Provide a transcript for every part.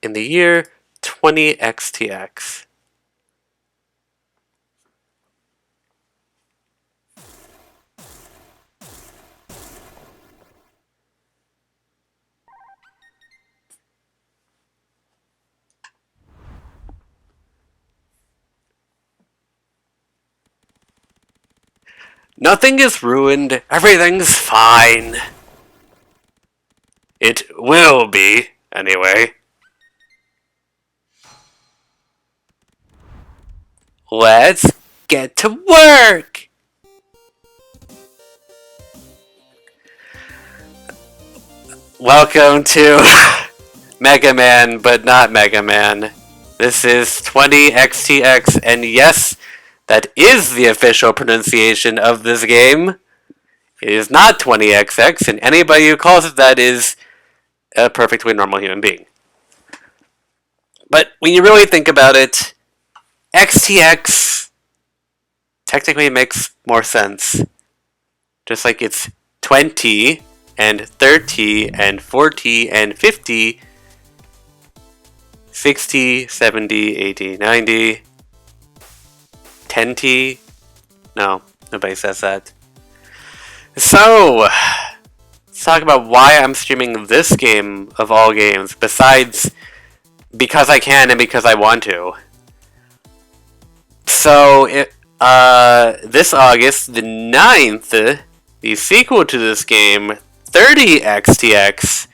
in the year 20XTX. Nothing is ruined, everything's fine. It will be, anyway. Let's get to work! Welcome to Mega Man, but not Mega Man. This is 20XTX, and yes, that is the official pronunciation of this game. It is not 20XX, and anybody who calls it that is a perfectly normal human being. But when you really think about it, XTX technically makes more sense. Just like it's 20 and 30 and 40 and 50, 60, 70, 80, 90, 10T. No, nobody says that. So, let's talk about why I'm streaming this game of all games, besides because I can and because I want to. So, this August, the 9th, the sequel to this game, 30XTX,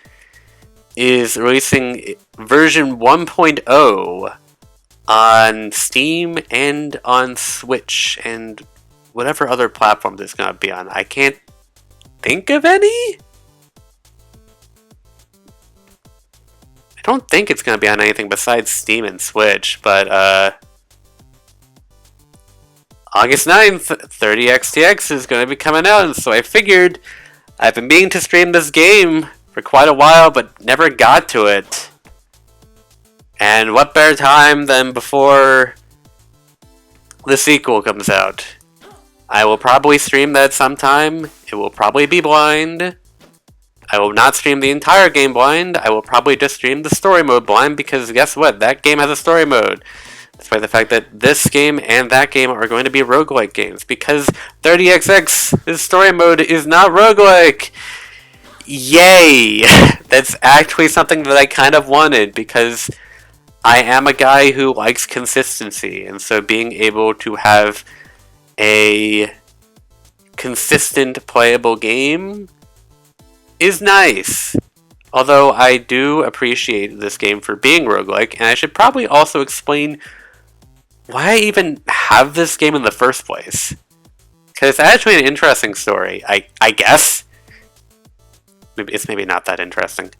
is releasing version 1.0 on Steam and on Switch and whatever other platforms it's going to be on. I can't think of any? I don't think it's going to be on anything besides Steam and Switch, but August 9th, 30XTX is going to be coming out, and so I figured I've been meaning to stream this game for quite a while, but never got to it. And what better time than before the sequel comes out? I will probably stream that sometime. It will probably be blind. I will not stream the entire game blind. I will probably just stream the story mode blind, because guess what? That game has a story mode. Despite the fact that this game and that game are going to be roguelike games, because 30XX, story mode is not roguelike. Yay! That's actually something that I kind of wanted, because I am a guy who likes consistency, and so being able to have a consistent playable game is nice. Although I do appreciate this game for being roguelike, and I should probably also explain why I even have this game in the first place. Because it's actually an interesting story, I guess. It's maybe not that interesting.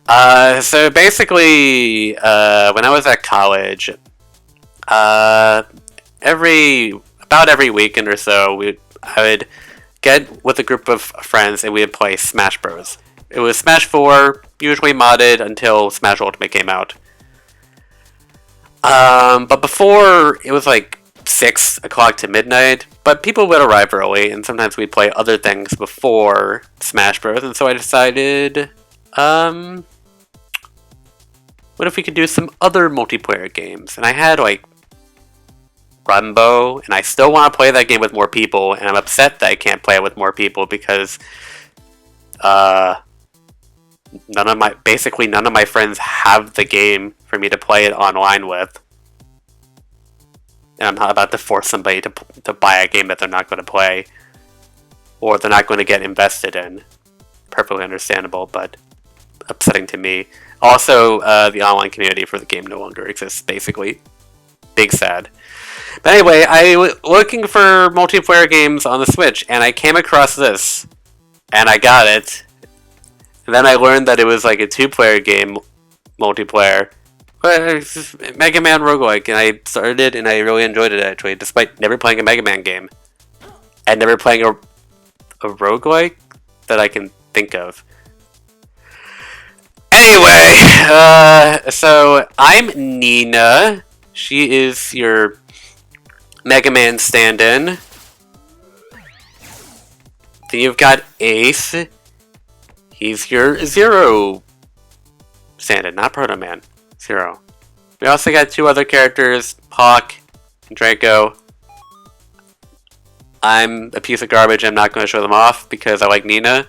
So basically, when I was at college, about every weekend or so, I would get with a group of friends and we would play Smash Bros. It was Smash 4, usually modded until Smash Ultimate came out. But before, it was like 6 o'clock to midnight, but people would arrive early, and sometimes we'd play other things before Smash Bros. And so I decided, what if we could do some other multiplayer games? And I had, like, Rumbo, and I still want to play that game with more people, and I'm upset that I can't play it with more people because, basically none of my friends have the game for me to play it online with. And I'm not about to force somebody to buy a game that they're not going to play, or they're not going to get invested in. Perfectly understandable, but upsetting to me. Also, the online community for the game no longer exists, basically. Big sad. But anyway, I was looking for multiplayer games on the Switch, and I came across this. And I got it. And then I learned that it was like a 2-player game, multiplayer. Mega Man roguelike, and I started it, and I really enjoyed it, actually, despite never playing a Mega Man game. And never playing a roguelike that I can think of. Anyway, so I'm Nina. She is your Mega Man stand-in. Then you've got Ace. He's your Zero stand-in, not Proto Man. 0. We also got 2 other characters, Hawk and Draco. I'm a piece of garbage. I'm not going to show them off because I like Nina.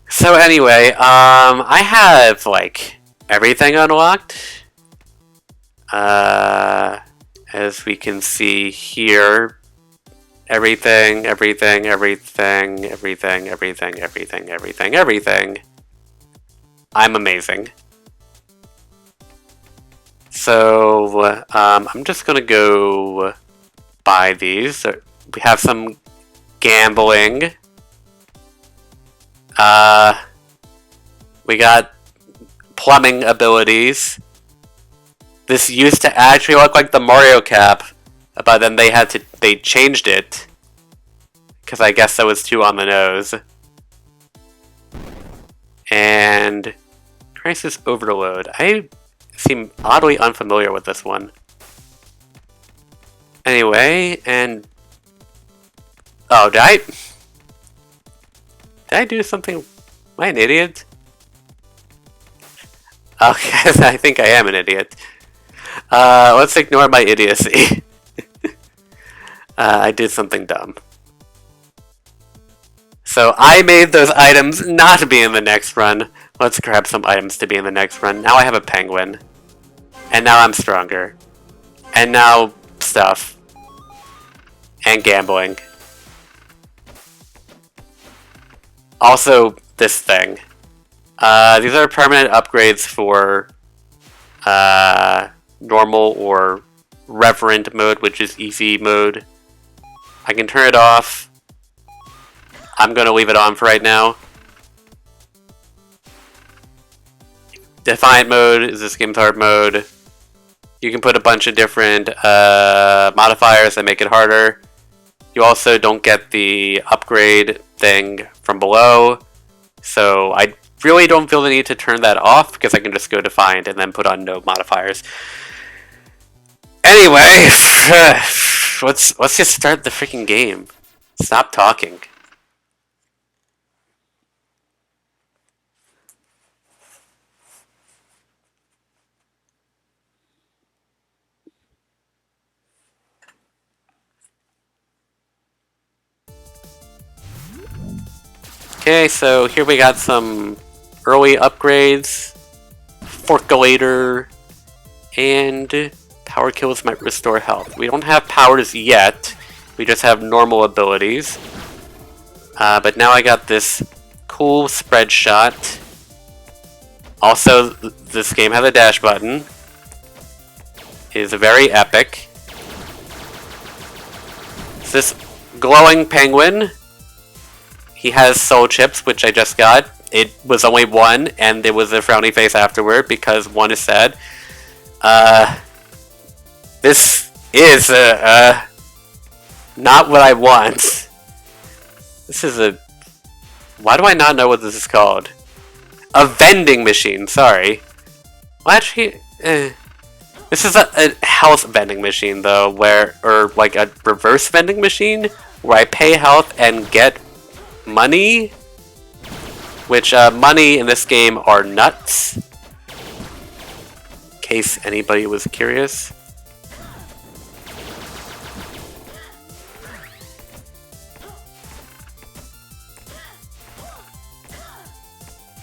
So anyway, I have like everything unlocked. As we can see here, everything. I'm amazing. So, I'm just gonna go buy these. We have some gambling. We got plumbing abilities. This used to actually look like the Mario cap, but then they changed it. Because I guess that was too on the nose. And Crisis Overload. I seem oddly unfamiliar with this one. Anyway, and... Oh, did I do something? Am I an idiot? Okay, I think I am an idiot. Let's ignore my idiocy. I did something dumb. So I made those items not be in the next run. Let's grab some items to be in the next run. Now I have a penguin. And now I'm stronger. And now stuff. And gambling. Also, this thing. These are permanent upgrades for normal or reverent mode, which is easy mode. I can turn it off. I'm going to leave it on for right now. Defiant mode is this game's hard mode. You can put a bunch of different modifiers that make it harder. You also don't get the upgrade thing from below. So I really don't feel the need to turn that off because I can just go Defiant and then put on no modifiers. Anyway, let's just start the freaking game. Stop talking. Okay, so here we got some early upgrades, Forkulator, and Power Kills might restore health. We don't have powers yet, we just have normal abilities. But now I got this cool spread shot. Also, this game has a dash button. It is very epic. It's this glowing penguin. He has soul chips, which I just got. It was only 1, and there was a frowny face afterward because 1 is sad. This is not what I want. This is a... Why do I not know what this is called? A vending machine, sorry. Well, actually, this is a health vending machine, though, or like a reverse vending machine, where I pay health and get money, which money in this game are nuts, in case anybody was curious.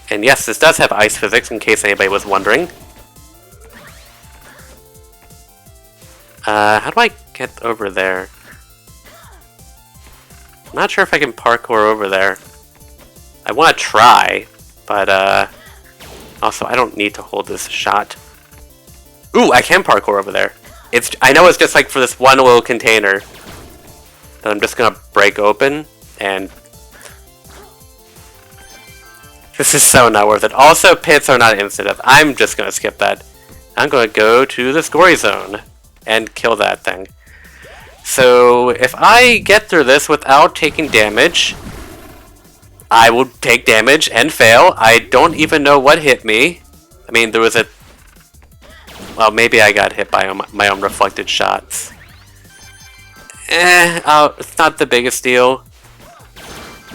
And yes, this does have ice physics, in case anybody was wondering. How do I get over there? I'm not sure if I can parkour over there. I want to try, but also I don't need to hold this shot. Ooh, I can parkour over there. I know it's just like for this one little container that I'm just gonna break open, and this is so not worth it. Also, pits are not instant death. I'm just gonna skip that. I'm gonna go to the scory zone and kill that thing. So, if I get through this without taking damage, I will take damage and fail. I don't even know what hit me. I mean, there was a... Well, maybe I got hit by my own reflected shots. It's not the biggest deal.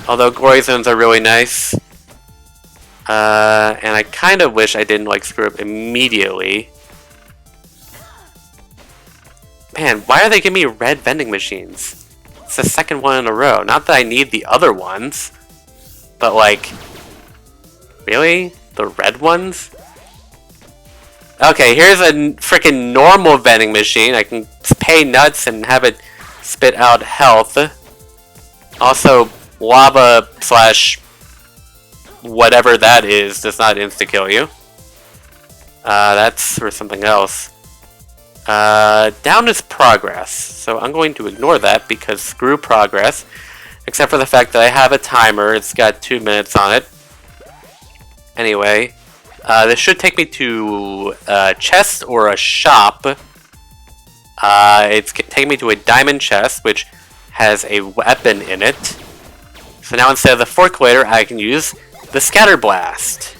Although glory zones are really nice. And I kind of wish I didn't like screw up immediately. Man, why are they giving me red vending machines? It's the second one in a row. Not that I need the other ones, but like, really? The red ones? Okay, here's a freaking normal vending machine. I can pay nuts and have it spit out health. Also, lava slash whatever that is does not insta-kill you. That's for something else. Down is progress, so I'm going to ignore that because screw progress. Except for the fact that I have a timer, it's got 2 minutes on it. Anyway, this should take me to a chest or a shop. It's taking me to a diamond chest, which has a weapon in it. So now instead of the Forculator, I can use the Scatter Blast,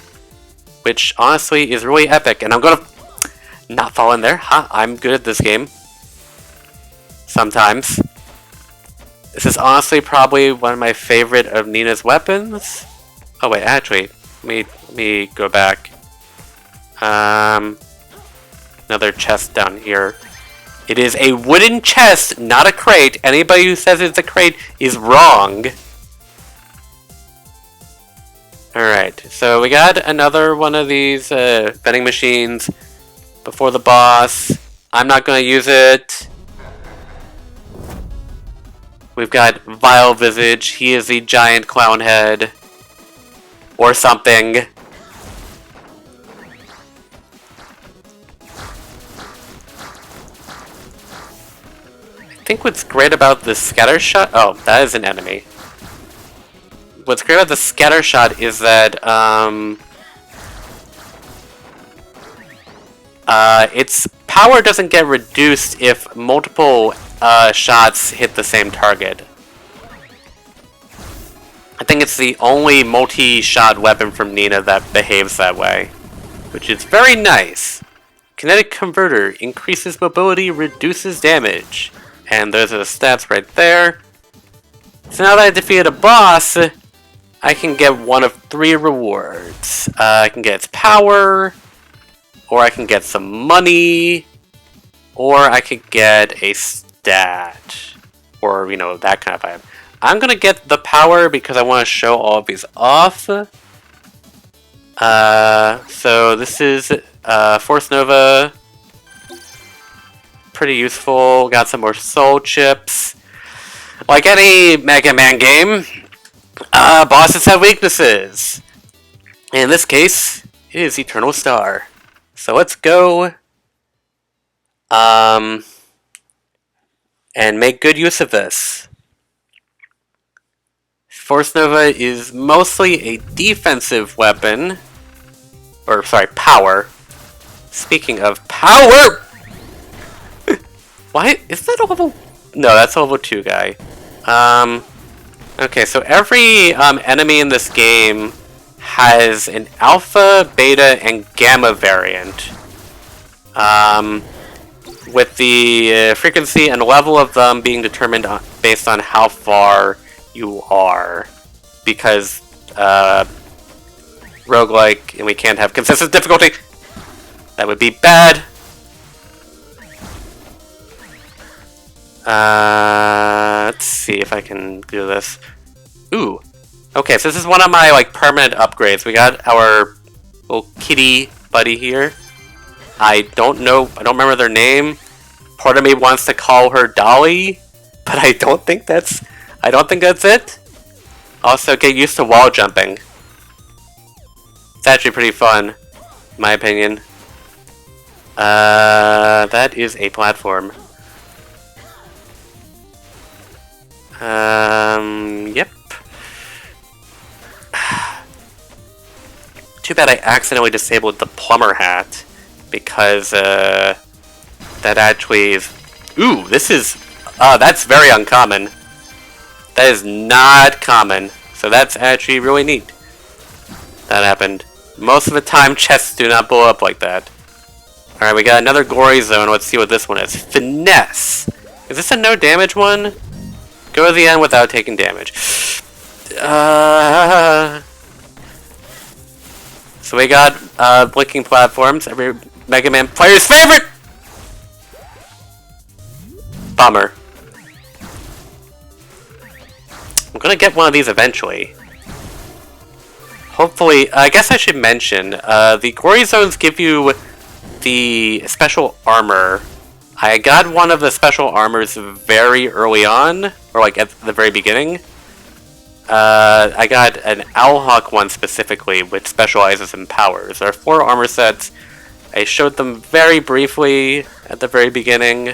which honestly is really epic. And I'm gonna not fall in there. Huh? I'm good at this game. Sometimes. This is honestly probably one of my favorite of Nina's weapons. Oh wait, actually, let me go back. Another chest down here. It is a wooden chest, not a crate. Anybody who says it's a crate is wrong. Alright, so we got another one of these vending machines before the boss. I'm not going to use it. We've got Vile Visage. He is the giant clown head. Or something. I think what's great about the scatter shot... Oh, that is an enemy. What's great about the scatter shot is that, its power doesn't get reduced if multiple shots hit the same target. I think it's the only multi-shot weapon from Nina that behaves that way, which is very nice. Kinetic Converter increases mobility, reduces damage, and those are the stats right there. So now that I defeated a boss, I can get one of 3 rewards. I can get its power, or I can get some money, or I could get a stat, or, you know, that kind of item. I'm gonna get the power because I want to show all of these off. So this is Force Nova. Pretty useful. Got some more soul chips. Like any Mega Man game, bosses have weaknesses. In this case, it is Eternal Star. So let's go and make good use of this. Force Nova is mostly a defensive weapon. Or, sorry, power. Speaking of power! Why? Is that a level... No, that's a level 2 guy. Okay, so every enemy in this game has an alpha, beta, and gamma variant. With the frequency and level of them being determined based on how far you are. Because, roguelike, and we can't have consistent difficulty. That would be bad. Let's see if I can do this. Ooh. Okay, so this is one of my, like, permanent upgrades. We got our little kitty buddy here. I don't remember their name. Part of me wants to call her Dolly, but I don't think that's it. Also, get used to wall jumping. It's actually pretty fun, in my opinion. That is a platform. Yep. Too bad I accidentally disabled the plumber hat, because, that actually is... Ooh, this is... that's very uncommon. That is not common, so that's actually really neat. That happened. Most of the time, chests do not blow up like that. Alright, we got another gory zone. Let's see what this one is. Finesse! Is this a no damage one? Go to the end without taking damage. So we got blinking platforms, every Mega Man player's favorite! Bummer. I'm gonna get one of these eventually. Hopefully, I guess I should mention, the Glory Zones give you the special armor. I got one of the special armors very early on, or like at the very beginning. I got an Owlhawk one specifically, which specializes in powers. There are 4 armor sets. I showed them very briefly at the very beginning.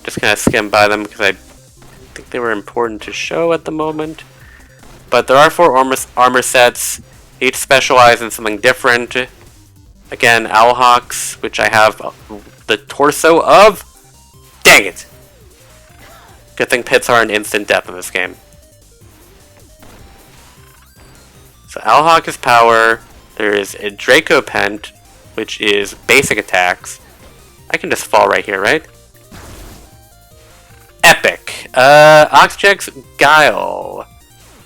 Just kind of skimmed by them because I think they were important to show at the moment. But there are 4 armor sets, each specialize in something different. Again, Owlhawks, which I have the torso of. Dang it! Good thing pits are an instant death in this game. So Owlhawk is power. There is a Draco Pent, which is basic attacks. I can just fall right here, right? Epic. Oxjack's Guile.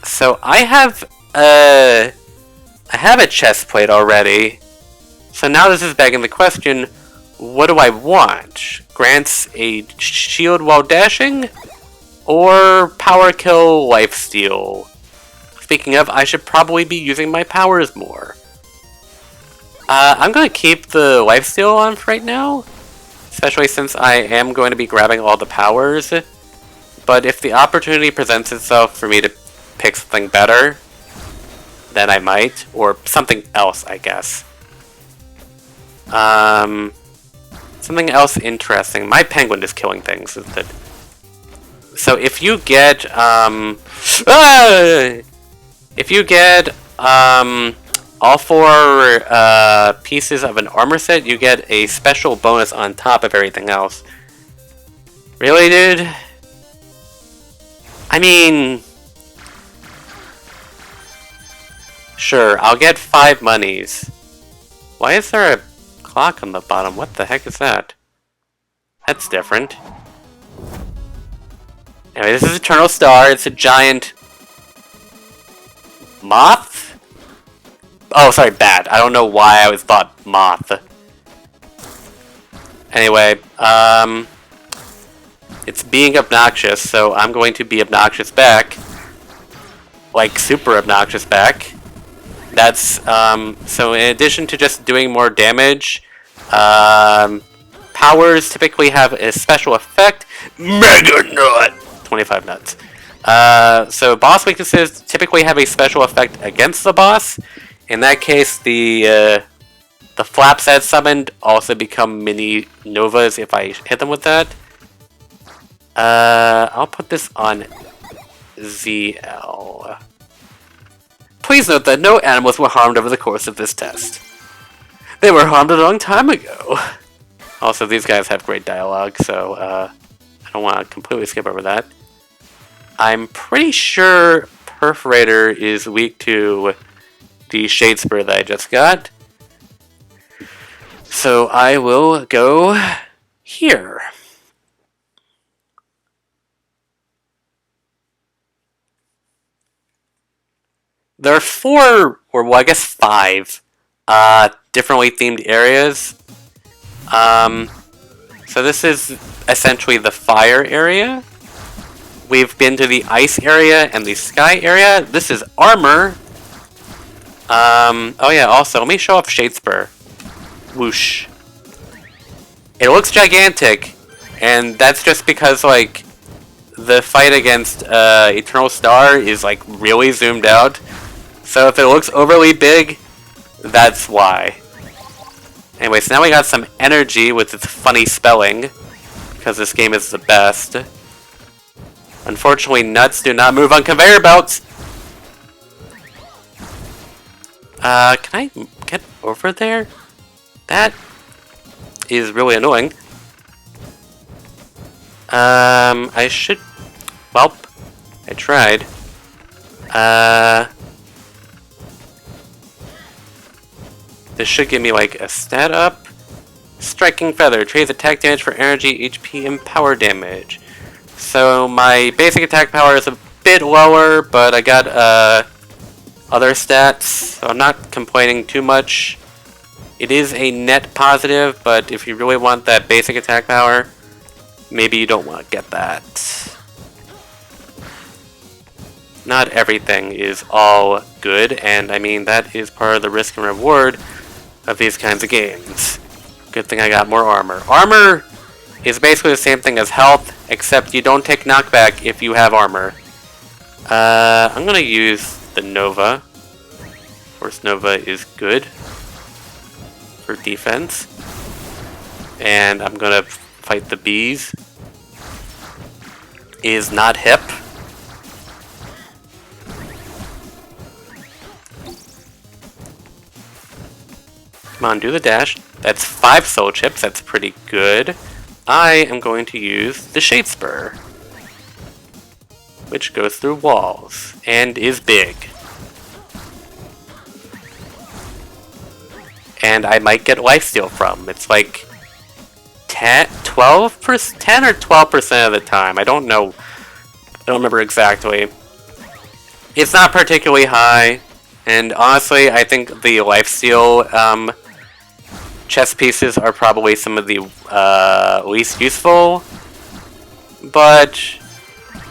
So I have a chest plate already. So now this is begging the question, what do I want? Grants a shield while dashing? Or power kill lifesteal? Speaking of, I should probably be using my powers more. I'm going to keep the lifesteal on for right now. Especially since I am going to be grabbing all the powers. But if the opportunity presents itself for me to pick something better, then I might. Or something else, I guess. Something else interesting. My penguin is killing things. So if you get, if you get, all 4 pieces of an armor set, you get a special bonus on top of everything else. Really, dude? I mean... Sure, I'll get 5 monies. Why is there a clock on the bottom? What the heck is that? That's different. Anyway, this is Eternal Star. It's a giant... moth? Oh, sorry, bat. I don't know why I always thought moth. Anyway, it's being obnoxious, so I'm going to be obnoxious back. Like, super obnoxious back. That's, so in addition to just doing more damage, powers typically have a special effect. Mega Nut! 25 nuts. So boss weaknesses typically have a special effect against the boss. In that case, the flaps that summoned also become mini novas if I hit them with that. I'll put this on ZL. Please note that no animals were harmed over the course of this test. They were harmed a long time ago. Also, these guys have great dialogue, so I don't want to completely skip over that. I'm pretty sure Perforator is weak to the Shadespur that I just got. So I will go here. There are 4, or well, I guess 5, differently themed areas. So this is essentially the fire area. We've been to the ice area and the sky area. This is armor. Oh yeah, also, let me show off Shadespur. Whoosh. It looks gigantic, and that's just because, like, the fight against Eternal Star is, like, really zoomed out. So if it looks overly big, that's why. Anyway, so now we got some energy with its funny spelling, because this game is the best. Unfortunately, nuts do not move on conveyor belts! Can I get over there? That is really annoying. I should... Well, I tried. This should give me, like, a stat up. Striking Feather. Trades attack damage for energy, HP, and power damage. So my basic attack power is a bit lower, but I got other stats, so I'm not complaining too much. It is a net positive, but if you really want that basic attack power, maybe you don't want to get that. Not everything is all good, and I mean, that is part of the risk and reward of these kinds of games. Good thing I got more armor. Armor is basically the same thing as health, except you don't take knockback if you have armor. I'm gonna use the Nova. Of course, Nova is good for defense. And I'm gonna fight the bees. Is not hip. Come on, do the dash. That's 5 soul chips, that's pretty good. I am going to use the Shade Spur, which goes through walls and is big. And I might get lifesteal from. It's like 10 or 12% of the time. I don't know. I don't remember exactly. It's not particularly high, and honestly, I think the lifesteal chest pieces are probably some of the least useful, but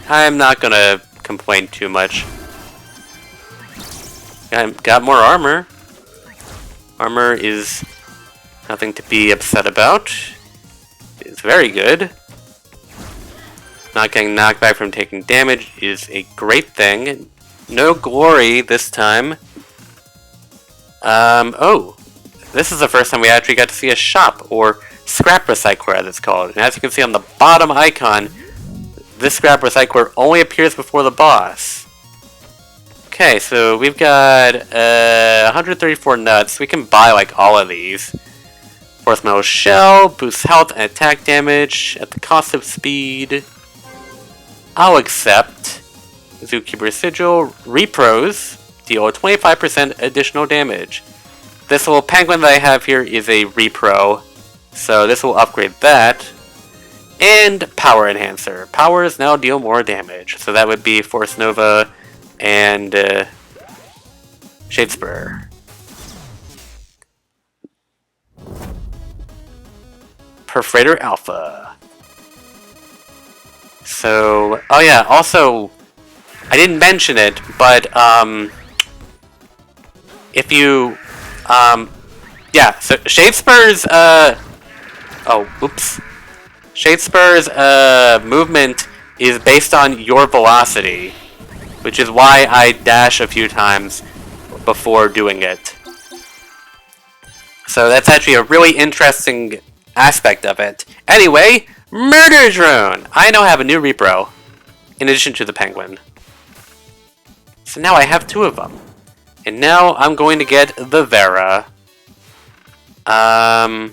I'm not gonna complain too much. Got more armor. Armor is nothing to be upset about. It's very good. Not getting knocked back from taking damage is a great thing. No glory this time. Oh. This is the first time we actually got to see a shop, or scrap recycler as it's called. And as you can see on the bottom icon, this scrap recycler only appears before the boss. Okay, so we've got 134 nuts. We can buy like all of these. Force metal shell, boosts health and attack damage at the cost of speed. I'll accept. Zookeeper sigil, repros, deal 25% additional damage. This little penguin that I have here is a repro, so this will upgrade that. And power enhancer. Powers now deal more damage, so that would be Force Nova and Shade Spur. Perforator Alpha. So, oh yeah, also, I didn't mention it, but if you yeah, so Shade Spur's, oh, oops. Shade Spur's, movement is based on your velocity, which is why I dash a few times before doing it. So that's actually a really interesting aspect of it. Anyway, Murder Drone! I now have a new repro, in addition to the penguin. So now I have 2 of them. And now I'm going to get the Vera. Where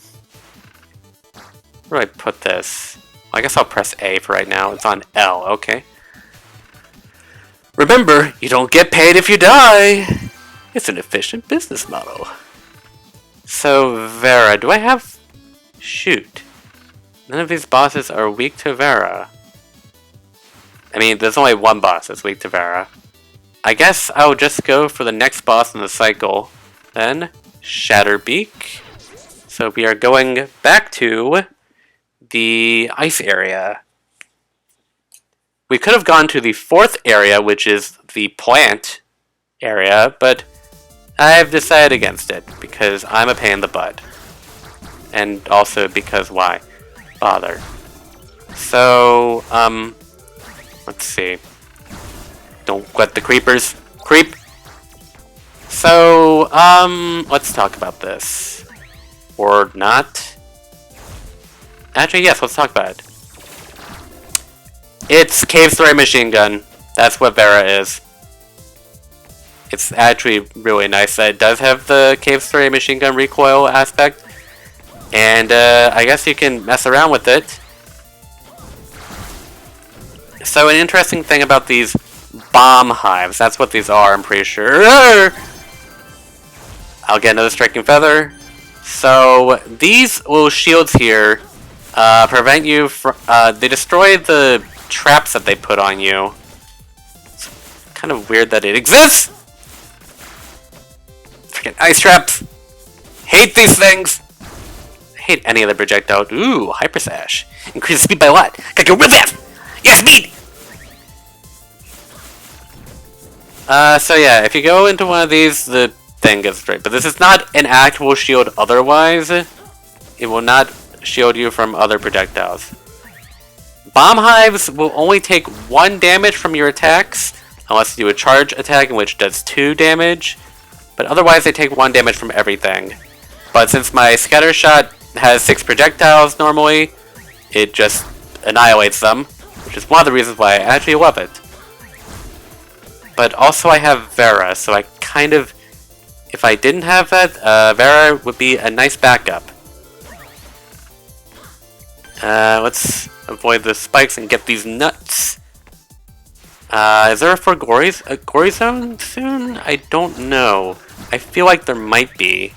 do I put this? Well, I guess I'll press A for right now. It's on L, okay. Remember, you don't get paid if you die. It's an efficient business model. So, Vera, do I have... Shoot. None of these bosses are weak to Vera. I mean, there's only one boss that's weak to Vera. I guess I'll just go for the next boss in the cycle. Then, Shatterbeak. So we are going back to the ice area. We could have gone to the 4th area, which is the plant area, but I've decided against it because I'm a pain in the butt. And also because why? Bother. So, let's see. Don't let the creepers creep. So, let's talk about this. Or not. Actually, yes, let's talk about it. It's Cave Story Machine Gun. That's what Vera is. It's actually really nice that it does have the Cave Story Machine Gun recoil aspect. And, I guess you can mess around with it. So, an interesting thing about these bomb hives, that's what these are, I'm pretty sure. I'll get another Striking Feather. So, these little shields here prevent you from... they destroy the traps that they put on you. It's kind of weird that it exists! Freaking ice traps! Hate these things! I hate any other projectile. Ooh, Hyper Sash. Increase speed by what? Gotta go real fast! Yes, speed! So yeah, if you go into one of these, the thing gets straight. But this is not an actual shield otherwise. It will not shield you from other projectiles. Bomb Hives will only take 1 damage from your attacks, unless you do a charge attack in which does 2 damage. But otherwise they take 1 damage from everything. But since my Scatter Shot has 6 projectiles normally, it just annihilates them, which is one of the reasons why I actually love it. But also I have Vera, so I kind of... If I didn't have that, Vera would be a nice backup. Let's avoid the spikes and get these nuts. Is there a Gory Zone soon? I don't know. I feel like there might be.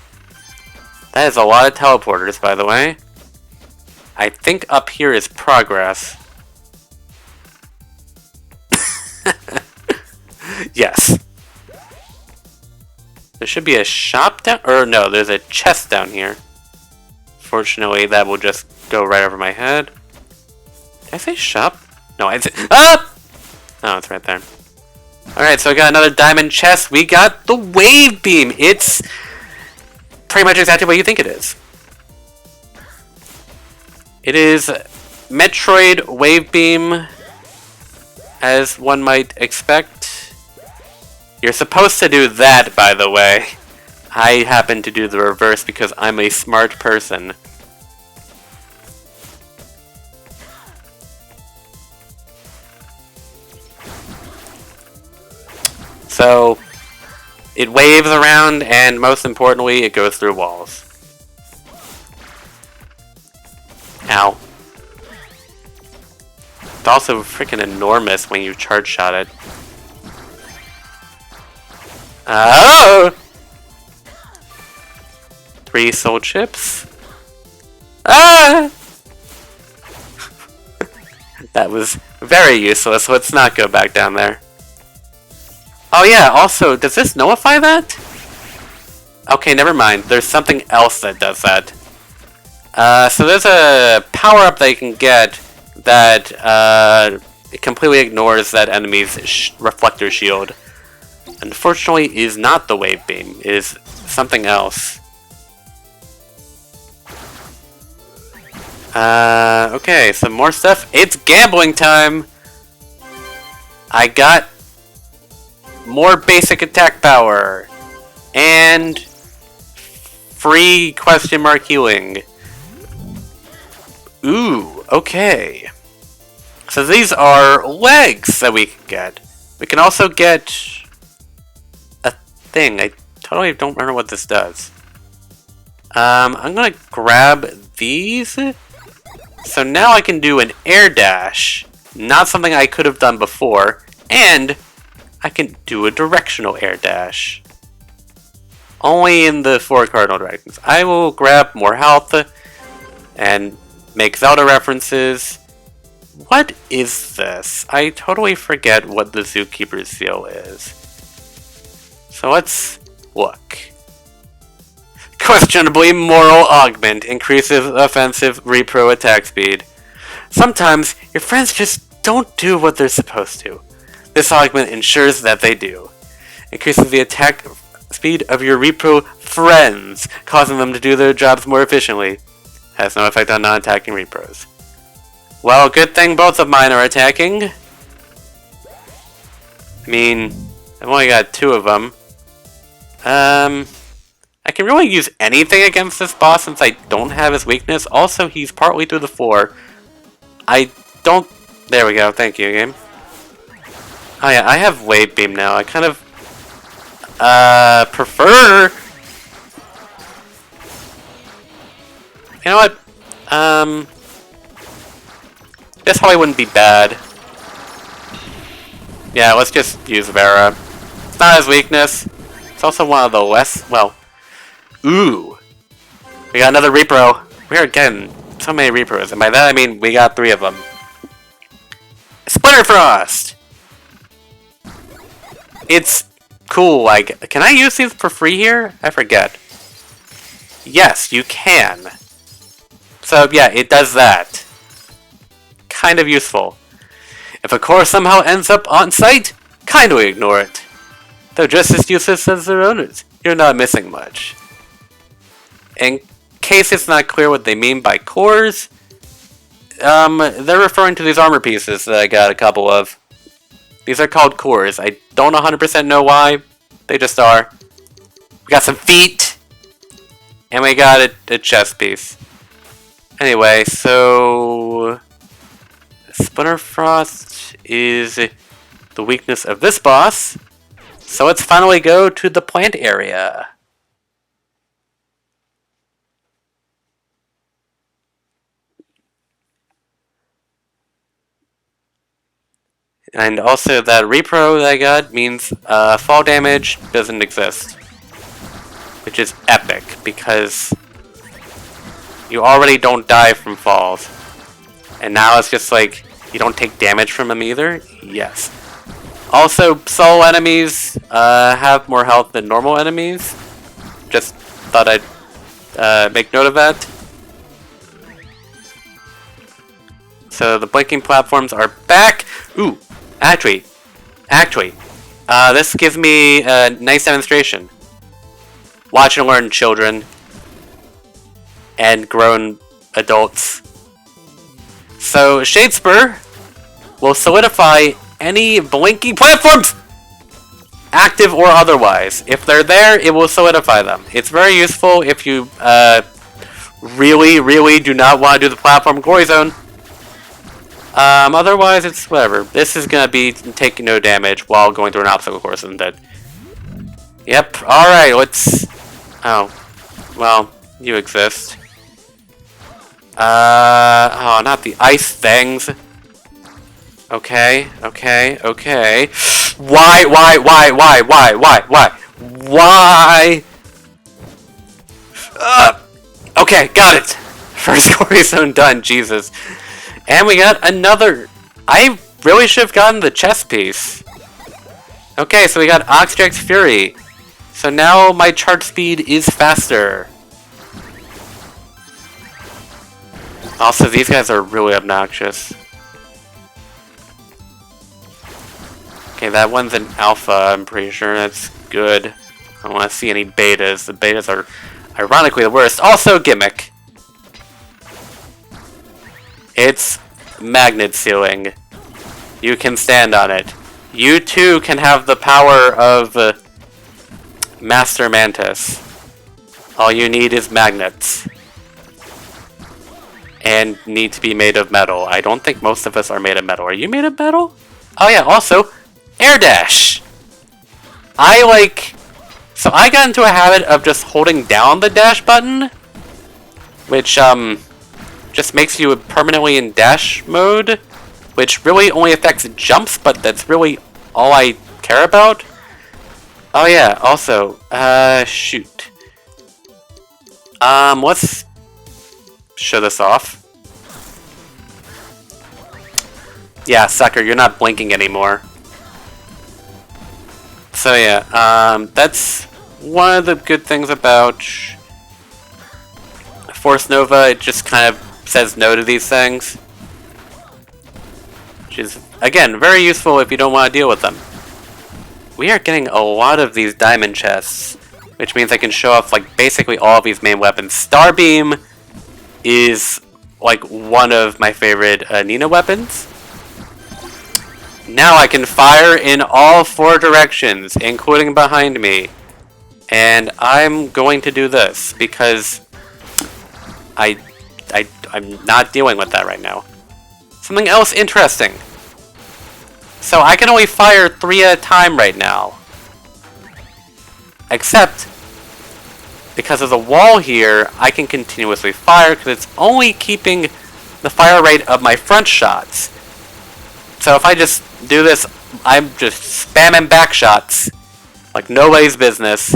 That is a lot of teleporters, by the way. I think up here is progress. Yes. There should be a shop down... Or no, there's a chest down here. Fortunately, that will just go right over my head. Did I say shop? No, I said... Ah! Oh, it's right there. Alright, so I got another diamond chest. We got the Wave Beam. It's pretty much exactly what you think it is. It is Metroid Wave Beam, as one might expect. You're supposed to do that, by the way. I happen to do the reverse because I'm a smart person. So, it waves around, and most importantly, it goes through walls. Ow. It's also freaking enormous when you charge shot it. Oh! 3 soul chips. Ah! That was very useless. Let's not go back down there. Oh yeah, also, does this nullify that? Okay, never mind. There's something else that does that. So there's a power-up that you can get that it completely ignores that enemy's reflector shield. Unfortunately, is not the Wave Beam. It is something else. Okay, some more stuff. It's gambling time! I got more basic attack power. And free question mark healing. Ooh, okay. So these are legs that we can get. We can also get a thing. I totally don't remember what this does. I'm gonna grab these. So now I can do an air dash. Not something I could have done before. And I can do a directional air dash. Only in the 4 cardinal directions. I will grab more health and make Zelda references. What is this? I totally forget what the Zookeeper's Seal is. So let's look. Questionably Moral Augment increases offensive repro attack speed. Sometimes your friends just don't do what they're supposed to. This augment ensures that they do. Increases the attack speed of your repro friends, causing them to do their jobs more efficiently. Has no effect on non-attacking repros. Well, good thing both of mine are attacking. I mean, I've only got 2 of them. I can really use anything against this boss since I don't have his weakness. Also, he's partly through the floor. I don't... There we go. Thank you, game. Oh yeah, I have Wave Beam now. I kind of prefer... You know what? This probably wouldn't be bad. Yeah, let's just use Vera. It's not his weakness. It's also one of the less... Well... Ooh! We got another repro. We are getting so many repros. And by that I mean we got 3 of them. Splinter Frost! It's cool. Like, can I use these for free here? I forget. Yes, you can. So yeah, it does that. Kind of useful. If a core somehow ends up on site, kindly ignore it. They're just as useless as their owners. You're not missing much. In case it's not clear what they mean by cores, they're referring to these armor pieces that I got a couple of. These are called cores. I don't 100% know why. They just are. We got some feet. And we got a chest piece. Anyway, so... Splinterfrost is the weakness of this boss. So let's finally go to the plant area. And also that repro that I got means fall damage doesn't exist. Which is epic, because you already don't die from falls. And now it's just like, you don't take damage from them either? Yes. Also, soul enemies have more health than normal enemies. Just thought I'd make note of that. So the blinking platforms are back. Ooh, actually, this gives me a nice demonstration. Watch and learn, children. And grown adults. So, Shadespur will solidify any blinking platforms! Active or otherwise. If they're there, it will solidify them. It's very useful if you really do not want to do the platform glory zone. Otherwise, it's whatever. This is going to be taking no damage while going through an obstacle course, isn't it? Yep, alright, let's... Oh. Well, you exist. Oh, not the ice things. Okay. Why? Okay, got it. First glory zone done, Jesus. And we got another. I really should have gotten the chest piece. Okay, so we got Oxtrax Fury. So now my charge speed is faster. Also, these guys are really obnoxious. Okay, that one's an alpha, I'm pretty sure. That's good. I don't want to see any betas. The betas are ironically the worst. Also, gimmick. It's magnet sealing. You can stand on it. You too can have the power of Master Mantis. All you need is magnets. And need to be made of metal. I don't think most of us are made of metal. Are you made of metal? Oh yeah, also, air dash! So I got into a habit of just holding down the dash button, which, just makes you permanently in dash mode, which really only affects jumps, but that's really all I care about. Oh yeah, also, shoot. Let's show this off. Yeah, sucker, you're not blinking anymore. So yeah, that's one of the good things about Force Nova. It just kind of says no to these things. Which is, again, very useful if you don't want to deal with them. We are getting a lot of these diamond chests, which means I can show off like basically all of these main weapons. Starbeam is like one of my favorite Nina weapons. Now I can fire in all 4 directions, including behind me. And I'm going to do this because I'm not dealing with that right now. Something else interesting. So I can only fire 3 at a time right now. Except, because of the wall here, I can continuously fire because it's only keeping the fire rate of my front shots. So if I just do this, I'm just spamming back shots like nobody's business.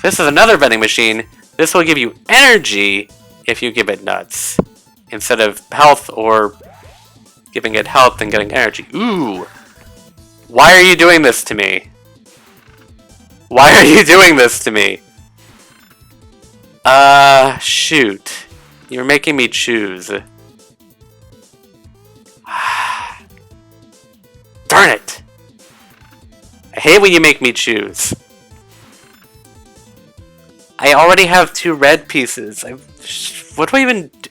This is another vending machine. This will give you energy if you give it nuts, instead of health or giving it health and getting energy. Ooh! Why are you doing this to me? Why are you doing this to me? Shoot. You're making me choose. Darn it! I hate when you make me choose. I already have 2 red pieces. What do I even do?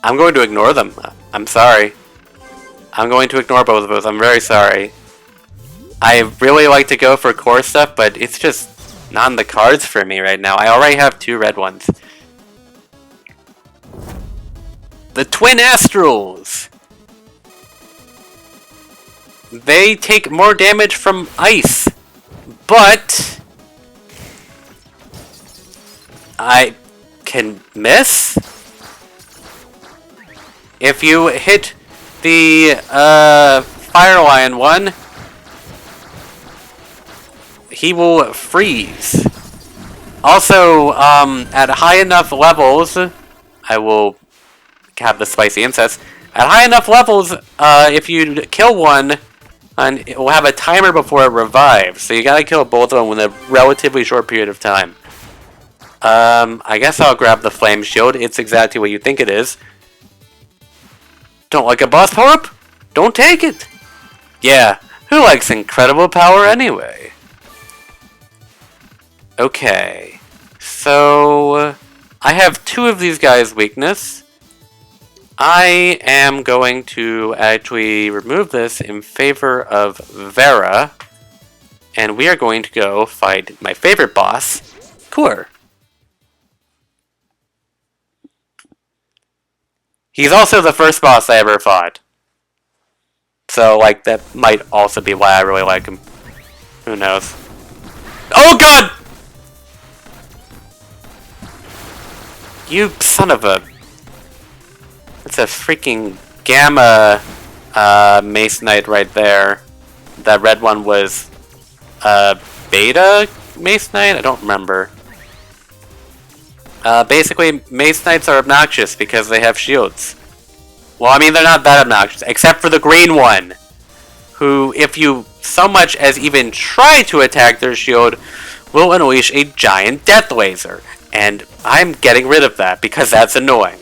I'm going to ignore them. I'm sorry. I'm going to ignore both of those. I'm very sorry. I really like to go for core stuff, but it's just not in the cards for me right now. I already have 2 red ones. The Twin Astrals! They take more damage from ice, but I can miss? If you hit the Fire Lion one, he will freeze. Also, at high enough levels, I will have the spicy incest. At high enough levels, if you kill one, and it will have a timer before it revives. So you gotta kill both of them in a relatively short period of time. I guess I'll grab the Flame Shield. It's exactly what you think it is. Don't like a boss power-up? Don't take it! Yeah, who likes incredible power anyway? Okay, so I have 2 of these guys' weakness. I am going to actually remove this in favor of Vera, and we are going to go fight my favorite boss, Kur. He's also the first boss I ever fought. So, like, that might also be why I really like him. Who knows? Oh god! You son of a... That's a freaking Gamma Mace Knight right there. That red one was Beta Mace Knight? I don't remember. Basically, Mace Knights are obnoxious because they have shields. Well, I mean, they're not that obnoxious, except for the green one, who, if you so much as even try to attack their shield, will unleash a giant death laser. And I'm getting rid of that because that's annoying.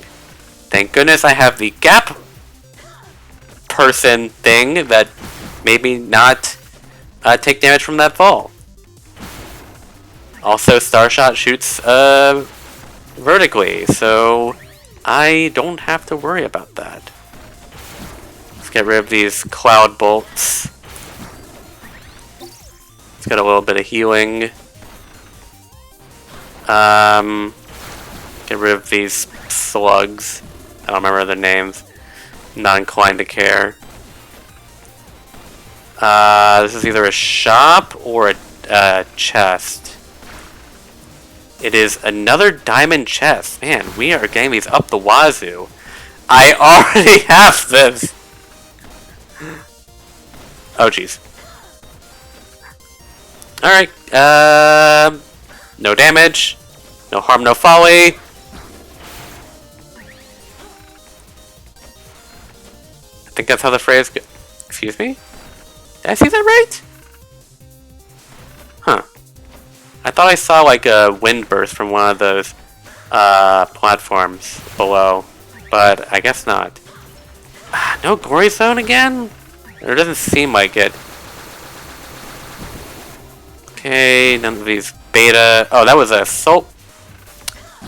Thank goodness I have the gap person thing that made me not take damage from that fall. Also, Starshot shoots vertically, so I don't have to worry about that. Let's get rid of these cloud bolts. Let's get a little bit of healing. Get rid of these slugs. I don't remember their names. Not inclined to care. This is either a shop or a chest. It is another diamond chest. Man, we are getting these up the wazoo. I already have this. Oh, jeez. Alright, no damage. No harm, no folly. I think that's how the phrase goes. Excuse me? Did I see that right? Huh. I thought I saw like a wind burst from one of those platforms below, but I guess not. No glory zone again? It doesn't seem like it. Okay, none of these beta. Oh, that was a soul.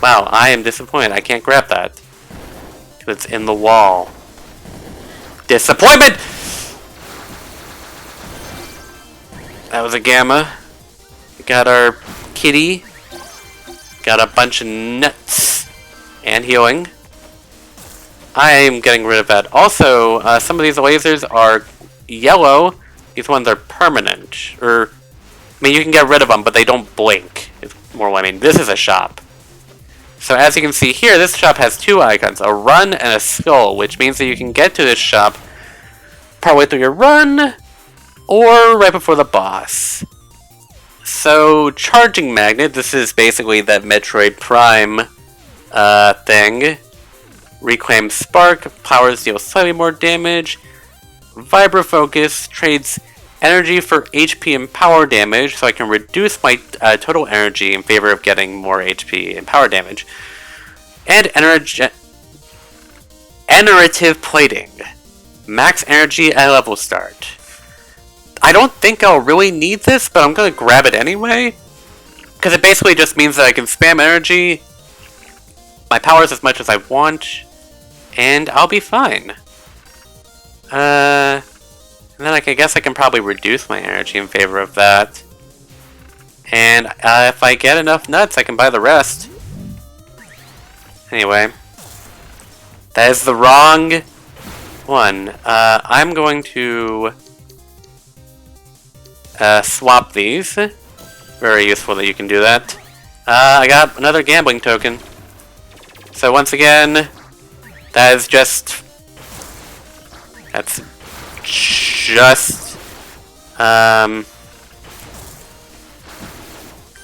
Wow, I am disappointed. I can't grab that. It's in the wall. Disappointment! That was a gamma. We got our kitty. Got a bunch of nuts. And healing. I am getting rid of that. Also, some of these lasers are yellow. These ones are permanent. Or, I mean, you can get rid of them, but they don't blink. It's more what I mean. This is a shop. So as you can see here, this shop has 2 icons, a run and a skull, which means that you can get to this shop partway through your run, or right before the boss. So, Charging Magnet, this is basically that Metroid Prime thing. Reclaim Spark, powers deal slightly more damage. Vibro Focus trades energy for HP and power damage, so I can reduce my total energy in favor of getting more HP and power damage. And Enervative Plating. Max energy at level start. I don't think I'll really need this, but I'm gonna grab it anyway. Because it basically just means that I can spam energy, my powers as much as I want, and I'll be fine. And then I guess I can probably reduce my energy in favor of that. And if I get enough nuts, I can buy the rest. Anyway. That is the wrong one. I'm going to swap these. Very useful that you can do that. I got another gambling token. So once again, that's just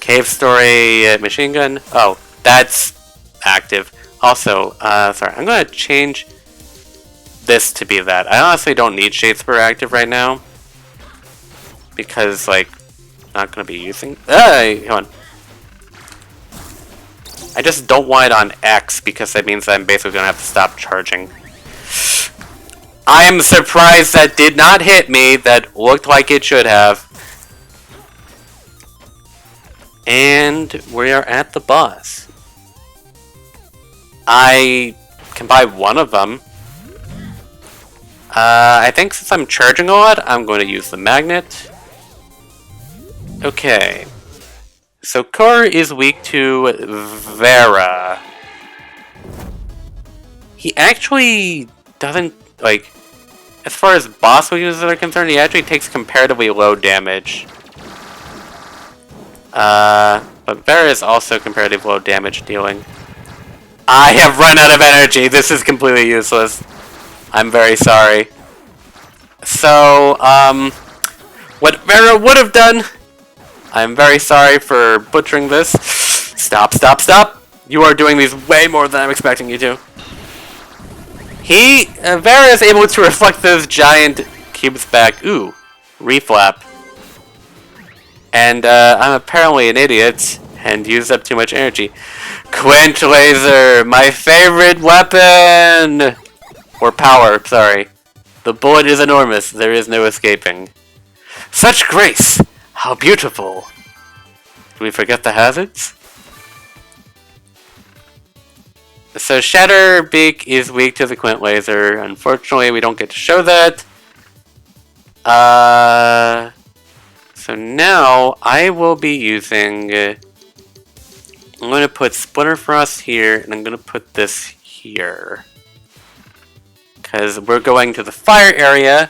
Cave Story machine gun. Oh, that's active. Also, sorry, I'm gonna change this to be that. I honestly don't need Shadespur active right now. Because, like, not gonna be using. Hold on. I just don't want it on X because that means that I'm basically gonna have to stop charging. I'm surprised that did not hit me. That looked like it should have. And we are at the boss. I can buy one of them. I think since I'm charging a lot, I'm going to use the magnet. Okay. So Kor is weak to Vera. He actually doesn't, like, as far as boss weaknesses are concerned, he actually takes comparatively low damage. But Vera is also comparatively low damage dealing. I have run out of energy. This is completely useless. I'm very sorry. So, what Vera would have done, I'm very sorry for butchering this. Stop, stop, stop! You are doing these way more than I'm expecting you to. Vera is able to reflect those giant cubes back. Ooh, reflap. And, I'm apparently an idiot and used up too much energy. Quench Laser, my favorite weapon! Or power, sorry. The bullet is enormous, there is no escaping. Such grace! How beautiful! Did we forget the hazards? So Shatterbeak is weak to the Quench Laser. Unfortunately, we don't get to show that. So now, I will be using... I'm going to put Splinterfrost here, and I'm going to put this here. Because we're going to the fire area,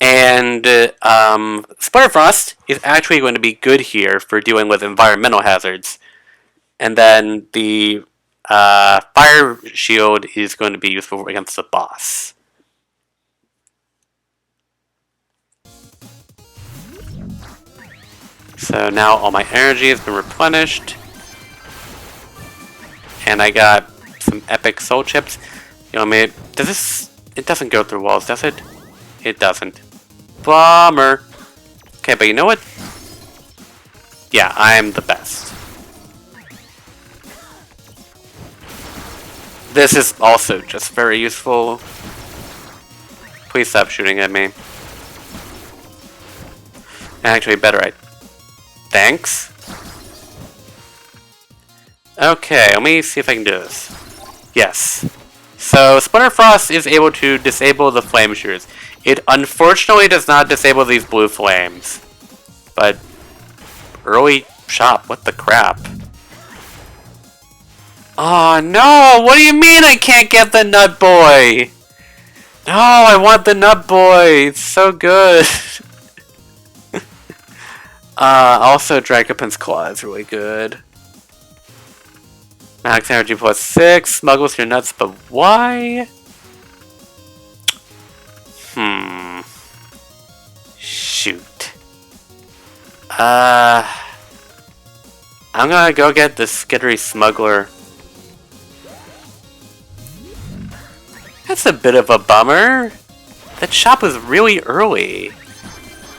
and Splinterfrost is actually going to be good here for dealing with environmental hazards. And then the fire shield is going to be useful against the boss. So now all my energy has been replenished. And I got some epic soul chips. You know, I mean, does this... It doesn't go through walls, does it? It doesn't. Bummer. Okay, but you know what? Yeah, I'm the best. This is also just very useful. Please stop shooting at me. Actually, better I... Thanks. Okay, let me see if I can do this. Yes. So, Splinterfrost is able to disable the flame shooters. It unfortunately does not disable these blue flames. But, early shop, what the crap? Oh no, what do you mean I can't get the Nut Boy? No, I want the Nut Boy, it's so good. Also Dragapin's Claw is really good. Max energy plus 6, smuggles your nuts, but why? Shoot. I'm gonna go get the Skittery Smuggler. That's a bit of a bummer. That shop was really early.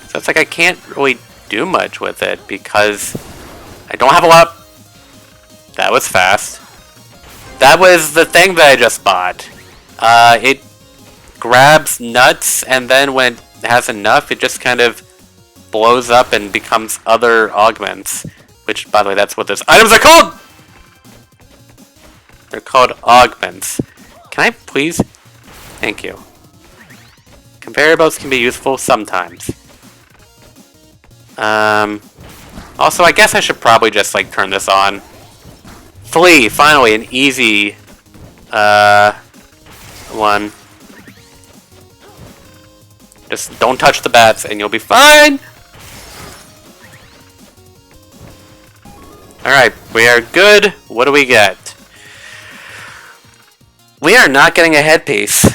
So it's like I can't really do much with it because I don't have a lot. That was fast. That was the thing that I just bought. It grabs nuts, and then when it has enough, it just kind of blows up and becomes other augments. Which, by the way, that's what those items are called! They're called augments. Can I please? Thank you. Comparables can be useful sometimes. Also, I guess I should probably just, like, turn this on. Flee! Finally, an easy, one. Just don't touch the bats and you'll be fine! Alright, we are good. What do we get? We are not getting a headpiece.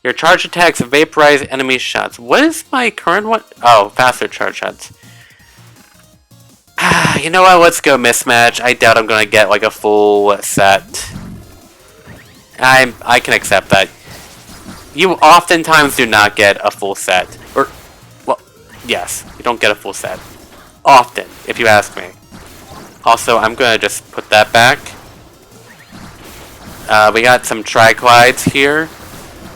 Your charge attacks vaporize enemy shots. What is my current one? Oh, faster charge shots. You know what? Let's go mismatch. I doubt I'm gonna get like a full set. I can accept that. You oftentimes do not get a full set. Or, well, yes, you don't get a full set. Often, if you ask me. Also, I'm gonna just put that back. We got some triglides here.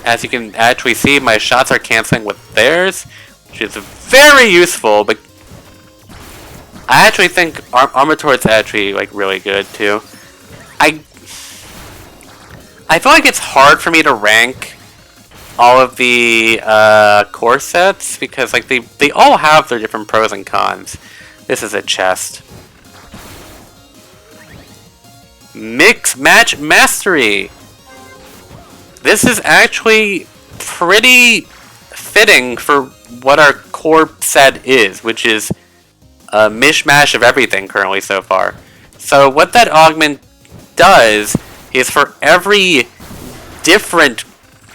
As you can actually see, my shots are canceling with theirs, which is very useful, but I actually think Armator's actually, like, really good, too. I feel like it's hard for me to rank all of the core sets, because, like, they all have their different pros and cons. This is a chest. Mix Match Mastery! This is actually pretty fitting for what our core set is, which is a mishmash of everything currently so far. So what that augment does is for every different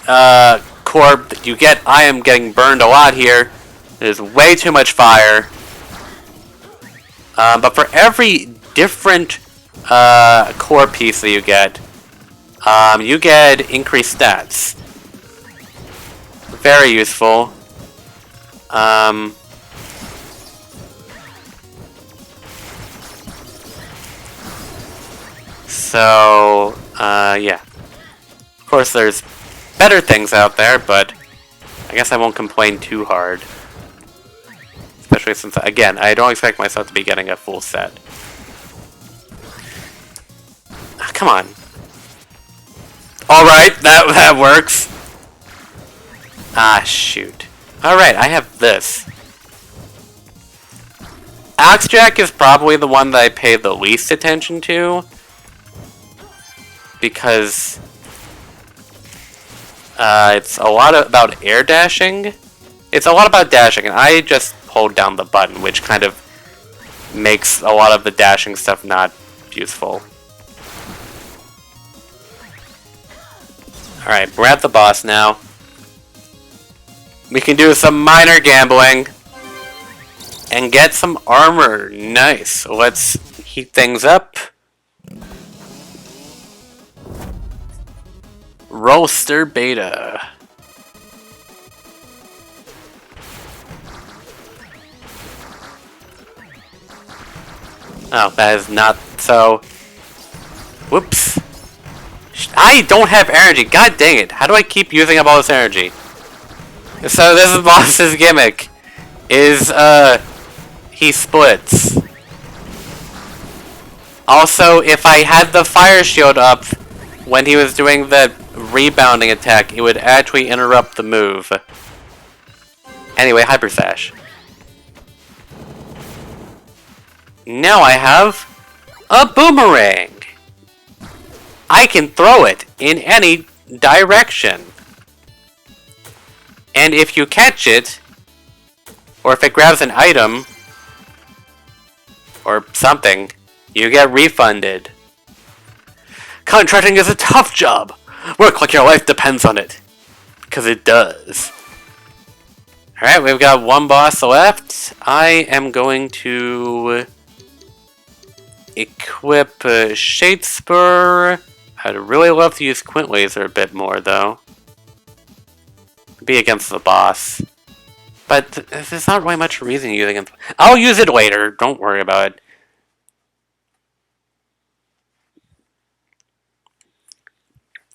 core that you get, I am getting burned a lot here. There's way too much fire. But for every different core piece that you get increased stats. Very useful. Yeah. Of course, there's better things out there, but I guess I won't complain too hard. Especially since, again, I don't expect myself to be getting a full set. Ah, come on. Alright, that works. Ah, shoot. Alright, I have this. Axejack is probably the one that I pay the least attention to. Because it's a lot about air dashing. It's a lot about dashing, and I just hold down the button, which kind of makes a lot of the dashing stuff not useful. Alright, we're at the boss now. We can do some minor gambling and get some armor. Nice. Let's heat things up. Rollster Beta. Oh, that is not so. Whoops. I don't have energy. God dang it. How do I keep using up all this energy? So this is the boss's gimmick. Is, he splits. Also, if I had the fire shield up when he was doing the rebounding attack, it would actually interrupt the move. Anyway, Hyper Sash. Now I have a boomerang. I can throw it in any direction. And if you catch it, or if it grabs an item, or something, you get refunded. Contracting is a tough job. Work like your life depends on it. Because it does. Alright, we've got one boss left. I am going to equip Shade Spur. I'd really love to use Quint Laser a bit more, though. Be against the boss. But there's not really much reason to use it against... I'll use it later, don't worry about it.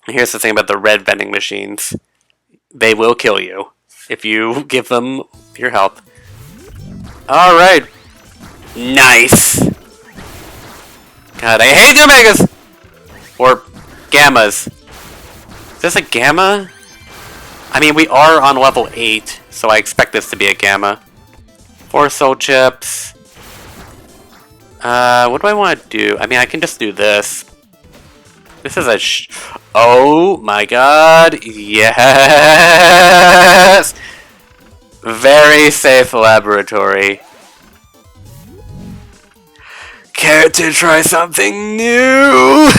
Here's the thing about the red vending machines. They will kill you if you give them your health. Alright. Nice. God, I hate the Omegas! Or Gammas. Is this a Gamma? I mean, we are on level 8, so I expect this to be a Gamma. 4 soul chips. What do I want to do? I mean, I can just do this. This is a oh my god, yes! Very safe laboratory. Care to try something new?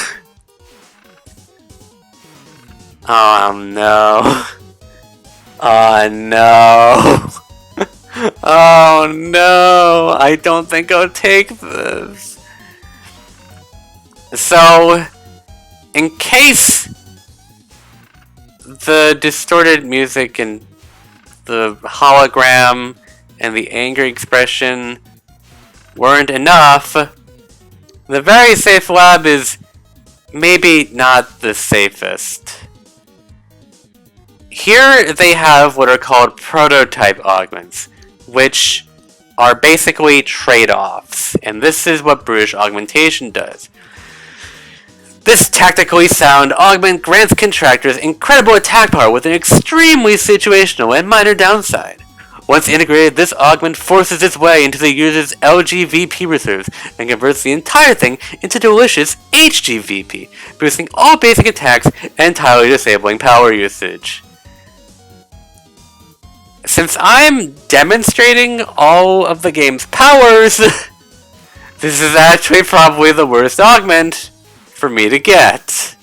Oh no. Oh no. Oh no. I don't think I'll take this. So, in case the distorted music and the hologram and the angry expression weren't enough, the very safe lab is maybe not the safest. Here they have what are called prototype augments, which are basically trade-offs, and this is what Brutish Augmentation does. This tactically sound augment grants contractors incredible attack power with an extremely situational and minor downside. Once integrated, this augment forces its way into the user's LGVP reserves and converts the entire thing into delicious HGVP, boosting all basic attacks and entirely disabling power usage. Since I'm demonstrating all of the game's powers, this is actually probably the worst augment for me to get.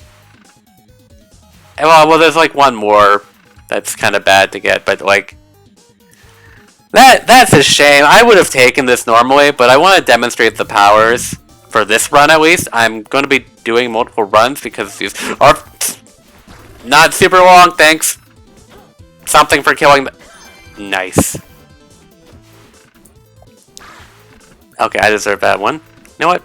Well, there's like one more that's kind of bad to get, but like that's a shame. I would have taken this normally, but I want to demonstrate the powers for this run at least. I'm going to be doing multiple runs because these are not super long. Thanks. Something for killing the... Nice. Okay, I deserve that one. You know what?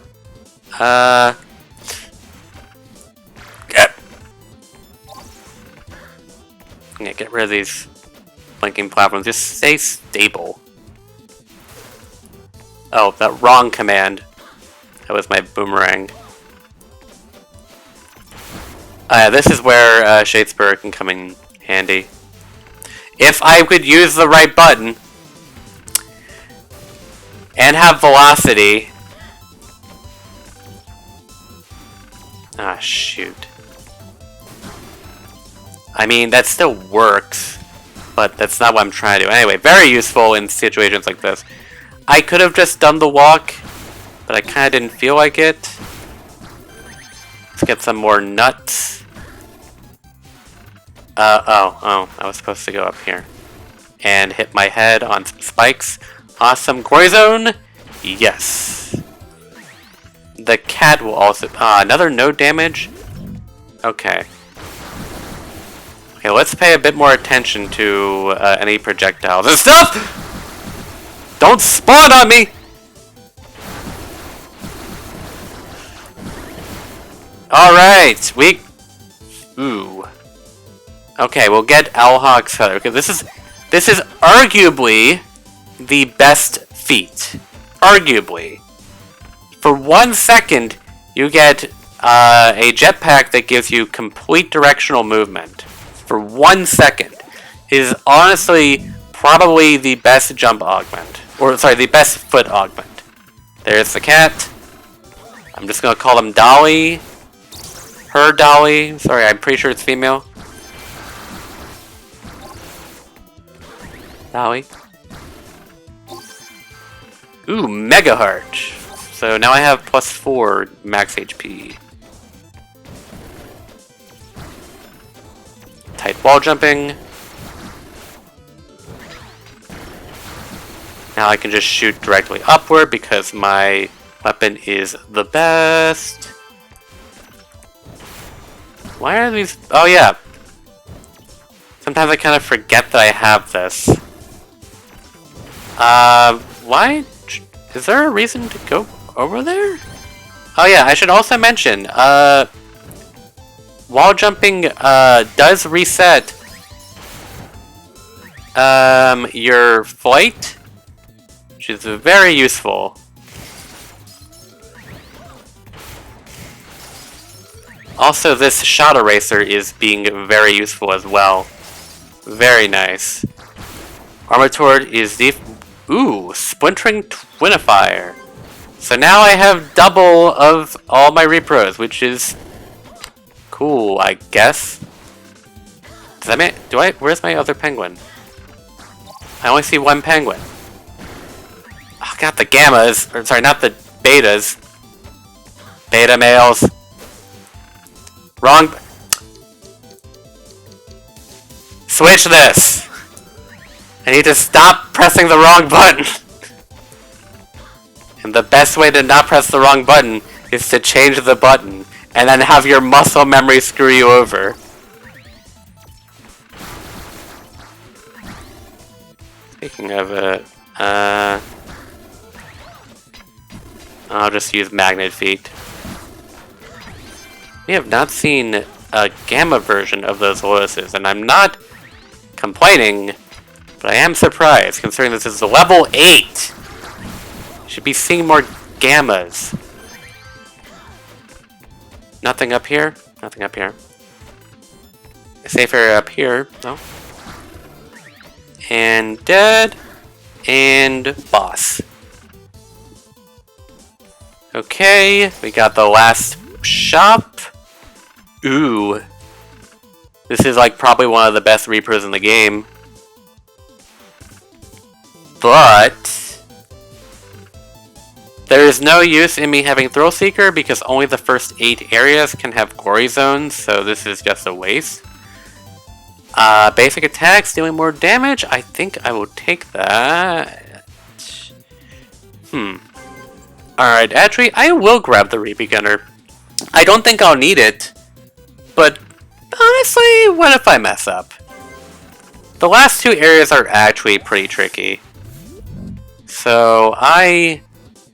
Yeah, get rid of these blinking platforms. Just stay stable. Oh, that wrong command. That was my boomerang. This is where Shadespur can come in handy. If I could use the right button and have velocity. Ah, shoot. I mean, that still works, but that's not what I'm trying to do. Anyway, very useful in situations like this. I could have just done the walk, but I kind of didn't feel like it. Let's get some more nuts. Oh, I was supposed to go up here. And hit my head on some spikes. Awesome. Quarry zone? Yes. The cat will also... another node damage? Okay. Okay, let's pay a bit more attention to any projectiles and stuff! Don't spawn on me! Alright, ooh. Okay, we'll get Alhawk's Feather. Okay, this is arguably the best feat. Arguably. For 1 second, you get a jetpack that gives you complete directional movement. For 1 second. It is honestly probably the best jump augment. Or, sorry, the best foot augment. There's the cat. I'm just gonna call him Dolly. Her Dolly. Sorry, I'm pretty sure it's female. Dolly. Ooh, Mega Heart. So now I have +4 max HP. Tight wall jumping. Now I can just shoot directly upward because my weapon is the best. Why are these... Oh yeah. Sometimes I kind of forget that I have this. Why? Is there a reason to go over there? Oh yeah, I should also mention, wall jumping, does reset, your flight, which is very useful. Also, this shot eraser is being very useful as well. Very nice. Armatured is the... Ooh, Splintering Twinifier. So now I have double of all my repros, which is cool, I guess. Does that mean... Where's my other penguin? I only see one penguin. Oh, got the gammas. Or, sorry, not the betas. Beta males. Wrong... Switch this! I need to stop pressing the wrong button! And the best way to not press the wrong button is to change the button, and then have your muscle memory screw you over. Speaking of it, I'll just use Magnet Feet. We have not seen a Gamma version of those Lotuses, and I'm not complaining, but I am surprised, considering this is level 8! Should be seeing more Gammas. Nothing up here? Nothing up here. Safer up here. No. And dead. And boss. Okay, we got the last shop. Ooh. This is like probably one of the best repros in the game. But there is no use in me having Thrill Seeker because only the first 8 areas can have Glory Zones, so this is just a waste. Basic attacks, dealing more damage. I think I will take that. Alright, actually, I will grab the Reapy Gunner. I don't think I'll need it, but honestly, what if I mess up? The last 2 areas are actually pretty tricky. So I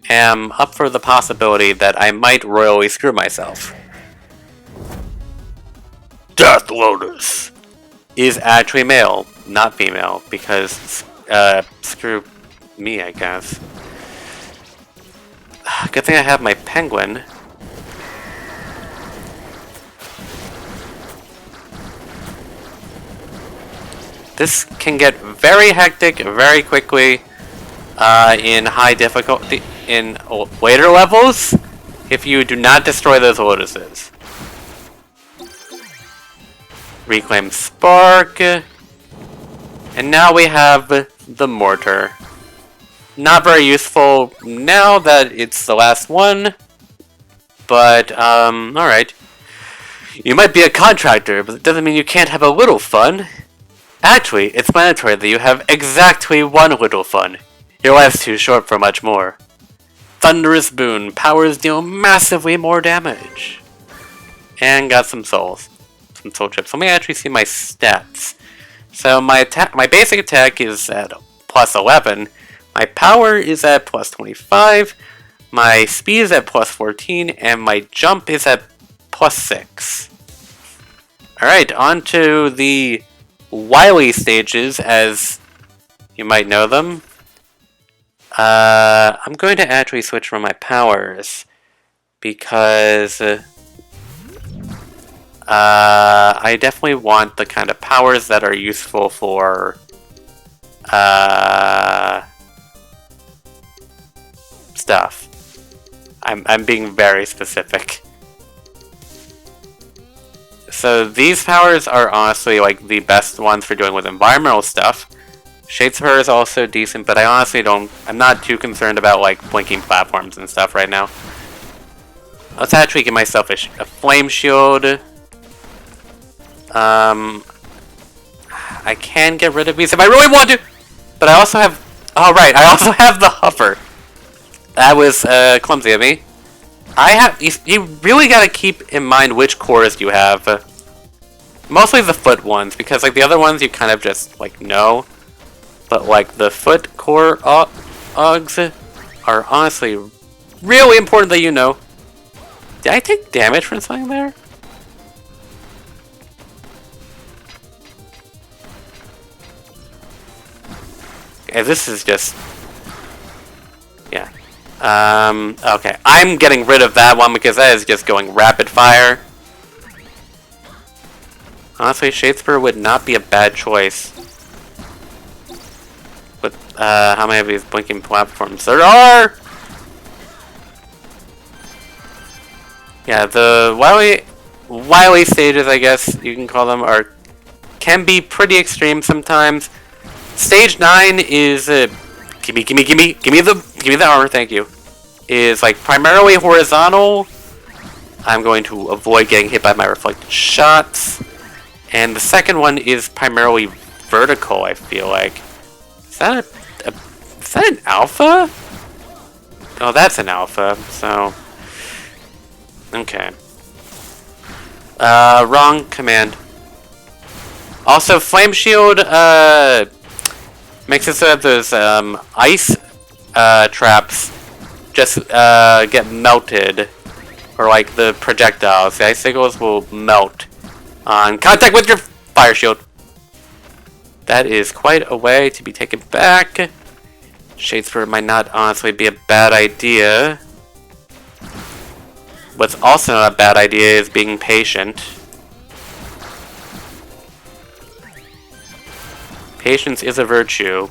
am up for the possibility that I might royally screw myself. Death Lotus is actually male, not female, because screw me, I guess. Good thing I have my penguin. This can get very hectic very quickly in high difficulty, in later levels, if you do not destroy those Lotuses. Reclaim Spark. And now we have the Mortar. Not very useful now that it's the last one. But, alright. You might be a contractor, but it doesn't mean you can't have a little fun. Actually, it's mandatory that you have exactly one little fun. Your life's too short for much more. Thunderous Boon. Powers deal massively more damage. And got some souls. Some soul chips. Let me actually see my stats. So my basic attack is at plus 11. My power is at plus 25. My speed is at plus 14. And my jump is at plus 6. Alright, on to the Wily stages, as you might know them. I'm going to actually switch from my powers because I definitely want the kind of powers that are useful for stuff. I'm being very specific. So these powers are honestly like the best ones for doing with environmental stuff. Shadespur is also decent, but I honestly I'm not too concerned about like blinking platforms and stuff right now. Let's actually give myself a flame shield. I can get rid of these if I really want to, but I also have, oh right, I also have the Huffer. That was clumsy of me. You really gotta keep in mind which cores you have. Mostly the foot ones, because like the other ones you kind of just like know. But like the foot core Augs are honestly really important that you know. Did I take damage from something there? Okay, this is just... yeah. Okay. I'm getting rid of that one because that is just going rapid fire. Honestly, Shadespur would not be a bad choice. But, how many of these blinking platforms there are? Yeah, the wily stages, I guess you can call them, can be pretty extreme sometimes. Stage 9 is give me the armor, thank you. Is like primarily horizontal. I'm going to avoid getting hit by my reflected shots. And the second one is primarily vertical, I feel like. Is that an alpha? Oh, that's an alpha, so... okay. Wrong command. Also, Flame Shield, makes it so that those, ice, traps just, get melted. Or, like, the projectiles. The icicles will melt on contact with your fire shield. That is quite a way to be taken back. Shadespur might not honestly be a bad idea. What's also not a bad idea is being patient. Patience is a virtue.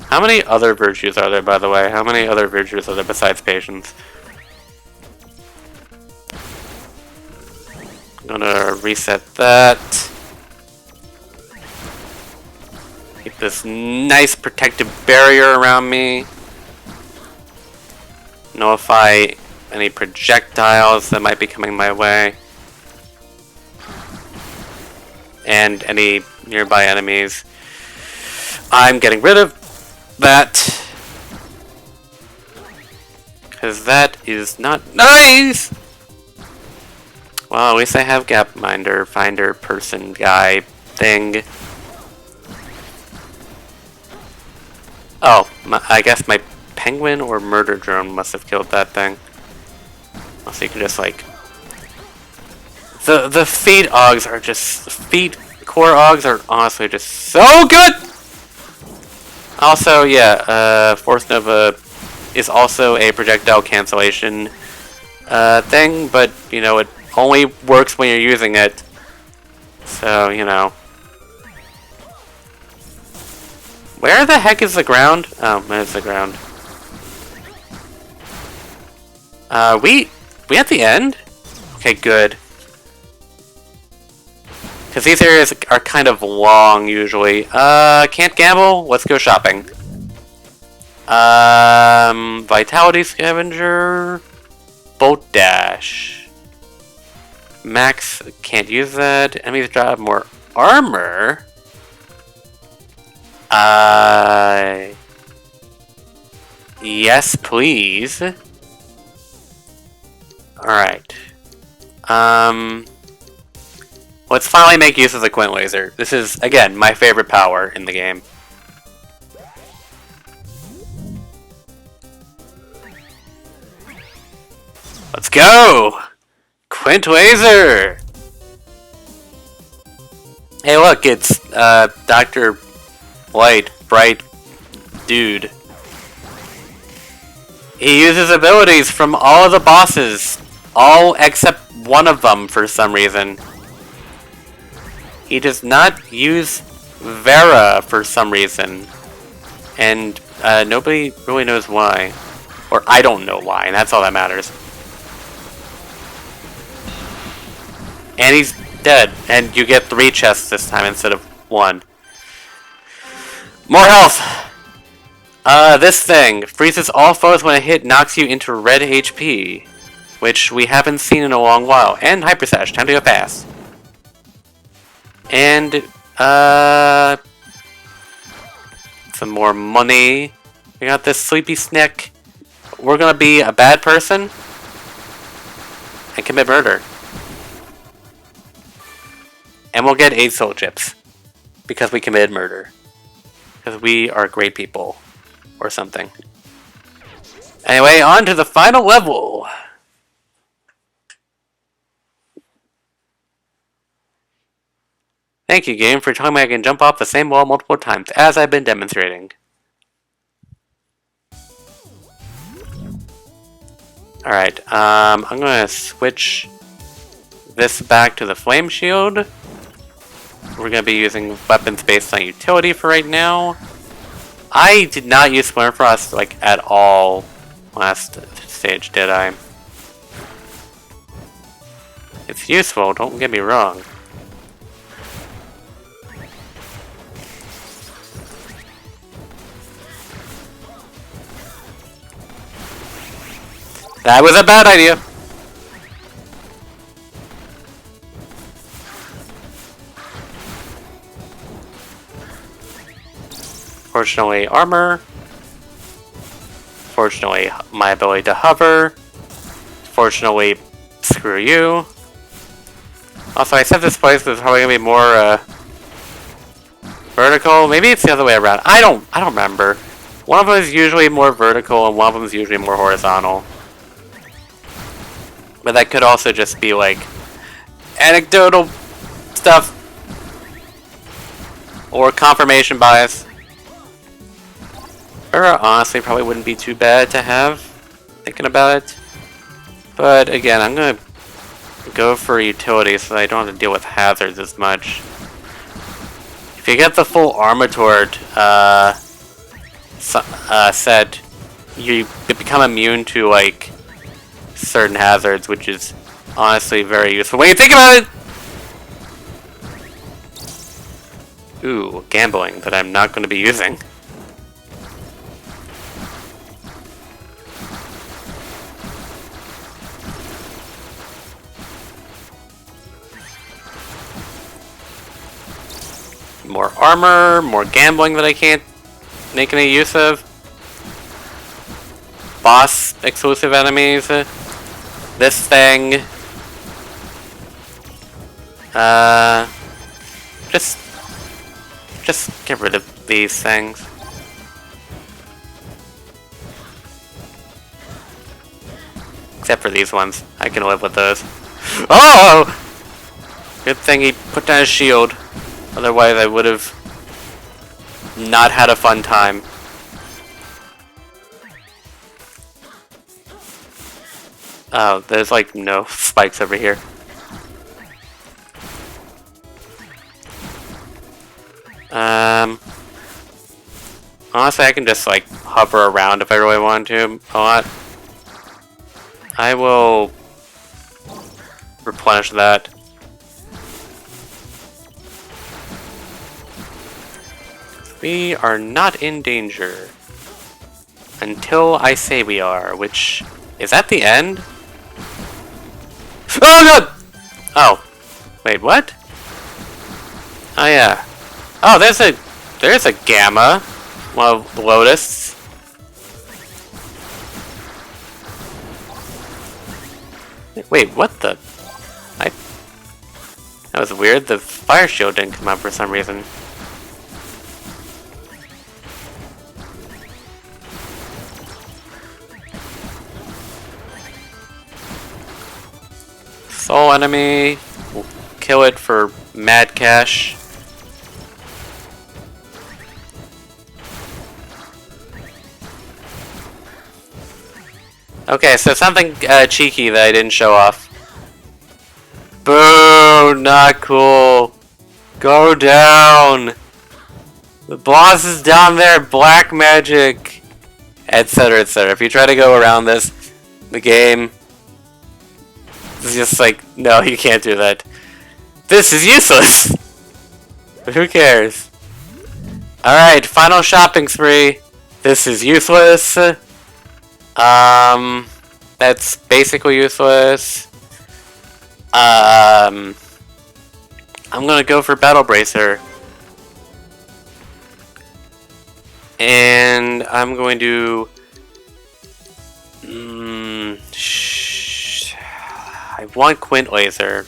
How many other virtues are there, by the way? How many other virtues are there besides patience? I'm gonna reset that. Keep this nice protective barrier around me. Nullify any projectiles that might be coming my way. And any nearby enemies. I'm getting rid of that. Because that is not nice! Well, at least I have Gapminder, Finder, Person, Guy, Thing. Oh, I guess my Penguin or Murder Drone must have killed that thing. So you can just like... The feet Augs are just... feet core Augs are honestly just so good! Also, yeah, Force Nova is also a projectile cancellation thing, but, you know, it only works when you're using it. So, you know. Where the heck is the ground? Oh, there's the ground. We at the end? Okay, good. Because these areas are kind of long, usually. Can't gamble? Let's go shopping. Vitality Scavenger. Bolt Dash. Max, can't use that. Enemies drop more armor. Yes, please. Alright. Let's finally make use of the Quint Laser. This is, again, my favorite power in the game. Let's go! Quint Laser! Hey look, it's, Dr. Bright Dude. He uses abilities from all of the bosses. All except one of them for some reason. He does not use Vera for some reason. And, nobody really knows why. Or I don't know why, and that's all that matters. And he's dead, and you get 3 chests this time instead of 1. More health! This thing freezes all foes when a hit knocks you into red HP, which we haven't seen in a long while. And Hyper Sash, time to go fast. And, some more money. We got this sleepy snick. We're gonna be a bad person and commit murder. And we'll get 8 soul chips. Because we committed murder. Because we are great people. Or something. Anyway, on to the final level. Thank you, game, for telling me I can jump off the same wall multiple times, as I've been demonstrating. Alright, I'm gonna switch this back to the flame shield. We're gonna be using weapons based on utility for right now. I did not use Flare Frost, like, at all last stage, did I? It's useful, don't get me wrong. That was a bad idea. Fortunately, armor. Fortunately, my ability to hover. Fortunately, screw you. Also, I said this place is probably gonna be more vertical. Maybe it's the other way around. I don't remember. One of them is usually more vertical, and one of them is usually more horizontal. But that could also just be like anecdotal stuff or confirmation bias. Or honestly, probably wouldn't be too bad to have, thinking about it. But again, I'm gonna go for utility so that I don't have to deal with hazards as much. If you get the full Armatord set, you become immune to like certain hazards, which is honestly very useful when you think about it. Ooh, gambling that I'm not going to be using. More armor, more gambling that I can't make any use of. Boss exclusive enemies. This thing. Just get rid of these things. Except for these ones. I can live with those. Oh! Good thing he put down his shield. Otherwise I would have not had a fun time. Oh, there's like no spikes over here. Honestly, I can just like hover around if I really want to a lot. I will replenish that. We are not in danger. Until I say we are, which is at the end. Oh god! Oh. Wait, what? Oh yeah. Oh, there's a gamma. One of the Lotus. Wait, what the? That was weird. The fire shield didn't come out for some reason. Soul enemy. We'll kill it for mad cash. Okay, so something cheeky that I didn't show off. Boo! Not cool. Go down. The boss is down there. Black magic, etc., etc. If you try to go around this, the game is just like, no, you can't do that. This is useless. But who cares? All right, final shopping spree. This is useless. That's basically useless. I'm gonna go for Battle Bracer. And I'm going to... I want Quint Laser.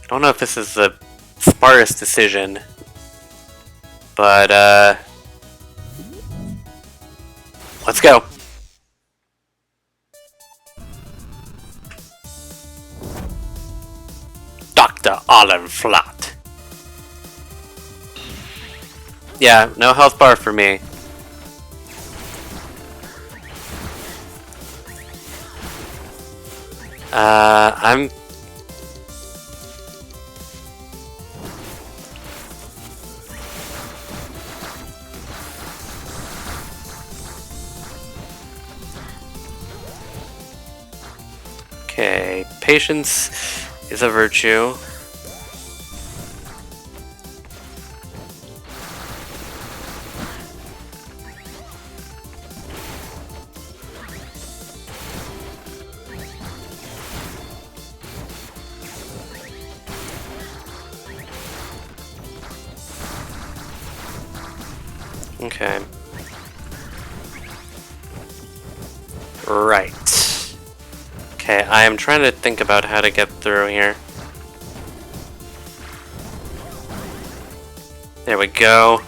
I don't know if this is the smartest decision, but let's go. Dr. Olive Flat. Yeah, no health bar for me. I'm... Okay, patience is a virtue. Okay. Right. Okay, I am trying to think about how to get through here. There we go.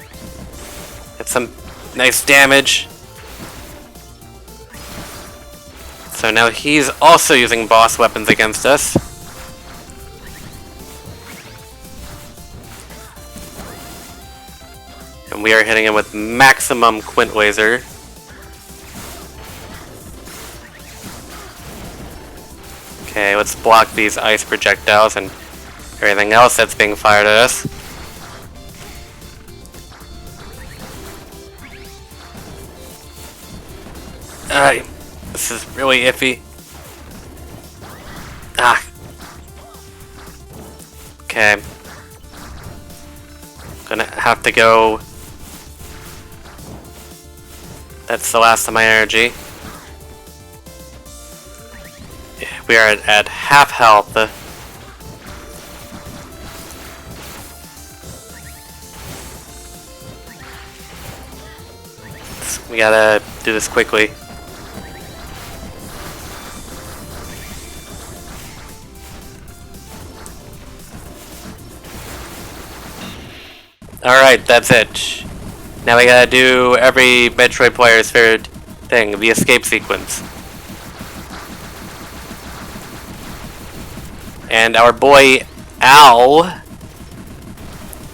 Get some nice damage. So now he's also using boss weapons against us. And we are hitting him with maximum Quint Laser. Okay, let's block these ice projectiles and everything else that's being fired at us. This is really iffy. Ah. Okay. Gonna have to go. That's the last of my energy. We are at half health. We gotta do this quickly. Alright, that's it. Now we gotta do every Metroid player's favorite thing, the escape sequence. And our boy Al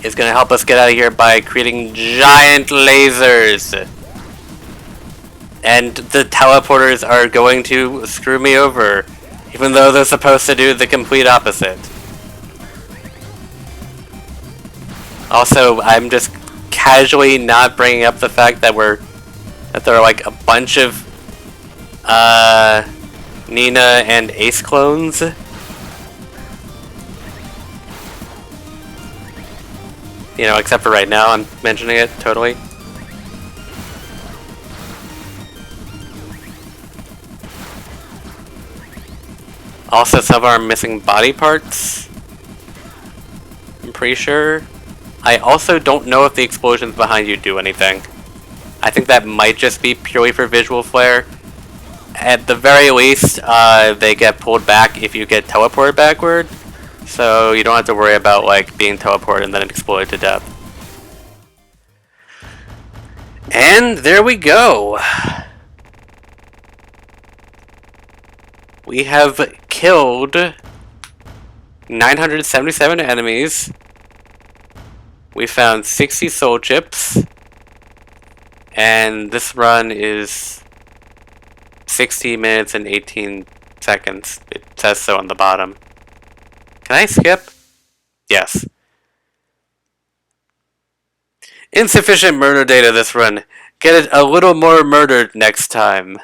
is gonna help us get out of here by creating giant lasers. And the teleporters are going to screw me over, even though they're supposed to do the complete opposite. Also, I'm just casually not bringing up the fact that there are like a bunch of Nina and Ace clones. You know, except for right now, I'm mentioning it totally. Also, some of our missing body parts. I'm pretty sure. I also don't know if the explosions behind you do anything. I think that might just be purely for visual flair. At the very least, they get pulled back if you get teleported backward. So you don't have to worry about like being teleported and then exploded to death. And there we go. We have killed 977 enemies. We found 60 soul chips. And this run is 60 minutes and 18 seconds. It says so on the bottom. Can I skip? Yes. Insufficient murder data this run. Get it a little more murdered next time.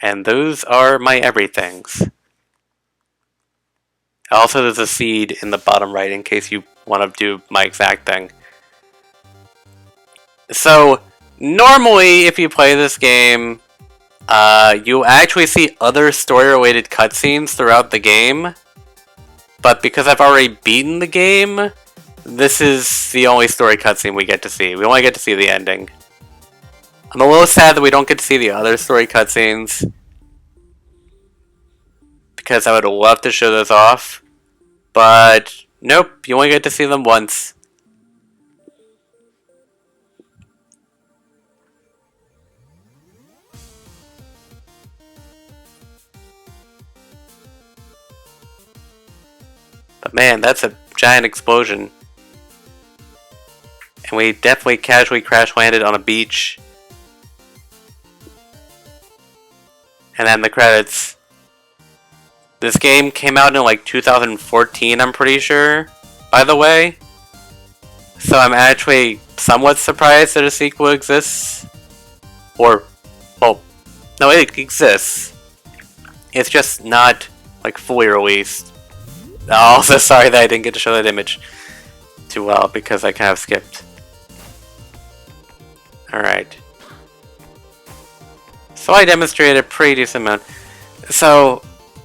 And those are my everythings. Also, there's a seed in the bottom right in case you want to do my exact thing. So, normally if you play this game, you'll actually see other story-related cutscenes throughout the game. but because I've already beaten the game, this is the only story cutscene we get to see. We only get to see the ending. I'm a little sad that we don't get to see the other story cutscenes, because I would love to show those off, but nope, you only get to see them once. But man, that's a giant explosion. And we definitely casually crash landed on a beach. And then the credits. This game came out in like 2014, I'm pretty sure, by the way. So I'm actually somewhat surprised that a sequel exists. Or, well, no, it exists. It's just not like fully released. Also, sorry that I didn't get to show that image too well because I kind of skipped. Alright. So I demonstrated a pretty decent amount. So,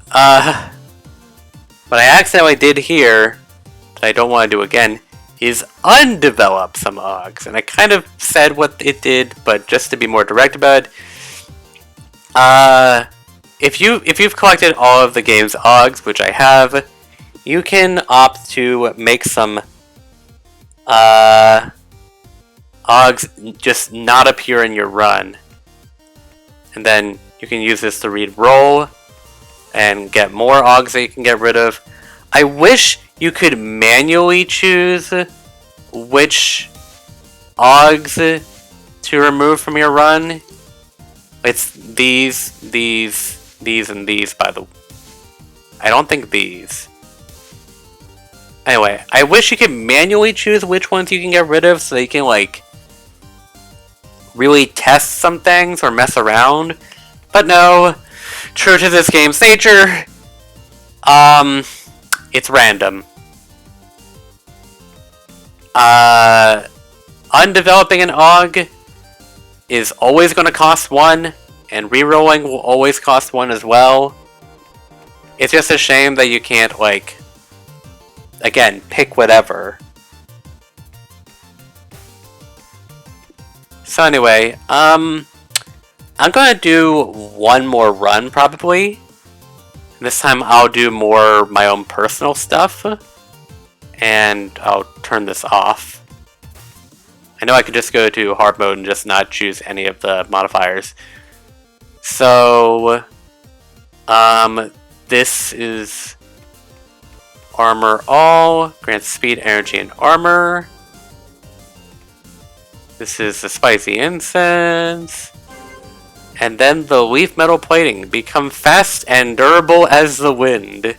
what I accidentally did here, that I don't want to do again, is undevelop some OGs. And I kind of said what it did, but just to be more direct about it, if you've collected all of the game's OGs, which I have, you can opt to make some OGs just not appear in your run. And then you can use this to read roll and get more OGs that you can get rid of. I wish you could manually choose which OGs to remove from your run. It's these, and these, by the way. I don't think these. Anyway, I wish you could manually choose which ones you can get rid of so that you can, like, really test some things or mess around. But no, true to this game's nature, it's random. Undeveloping an OG is always going to cost 1, and rerolling will always cost 1 as well. It's just a shame that you can't, like, again, pick whatever. So anyway, I'm gonna do one more run probably. This time I'll do more my own personal stuff, and I'll turn this off. I know I could just go to hard mode and just not choose any of the modifiers. So, this is armor all, grants speed, energy, and armor. This is the spicy incense. And then the leaf metal plating. Become fast and durable as the wind.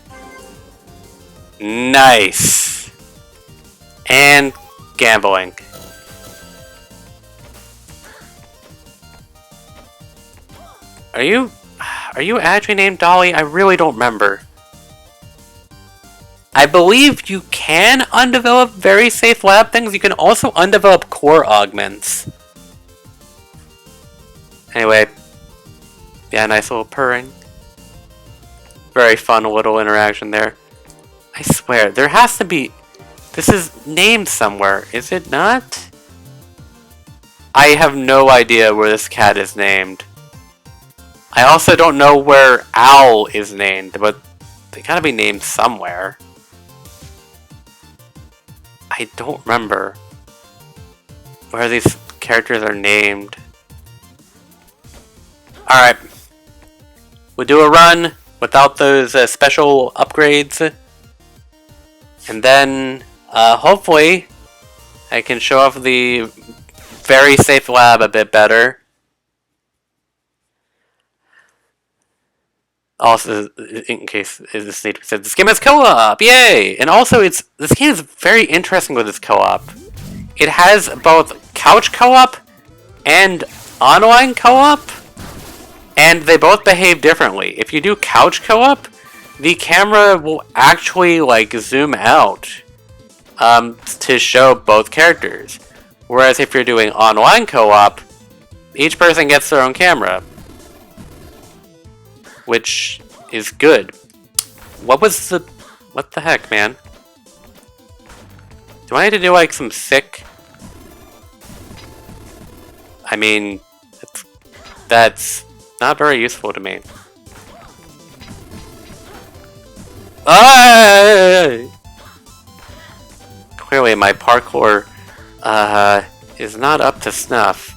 Nice. And gambling. Are you actually named Dolly? I really don't remember. I believe you can undevelop very safe lab things. You can also undevelop core augments. Anyway, yeah, nice little purring. Very fun little interaction there. I swear, there has to be... This is named somewhere, is it not? I have no idea where this cat is named. I also don't know where Owl is named, but they gotta be named somewhere. I don't remember where these characters are named. Alright. We'll do a run without those special upgrades. And then, hopefully, I can show off the very safe lab a bit better. Also, in case this need to be said, this game has co-op! Yay! And also, this game is very interesting with its co-op. It has both couch co-op and online co-op, and they both behave differently. If you do couch co-op, the camera will actually, like, zoom out to show both characters. Whereas if you're doing online co-op, each person gets their own camera, which is good. What was the What the heck, man? Do I need to do like some sick? I mean, that's not very useful to me. Ah! Clearly, my parkour is not up to snuff.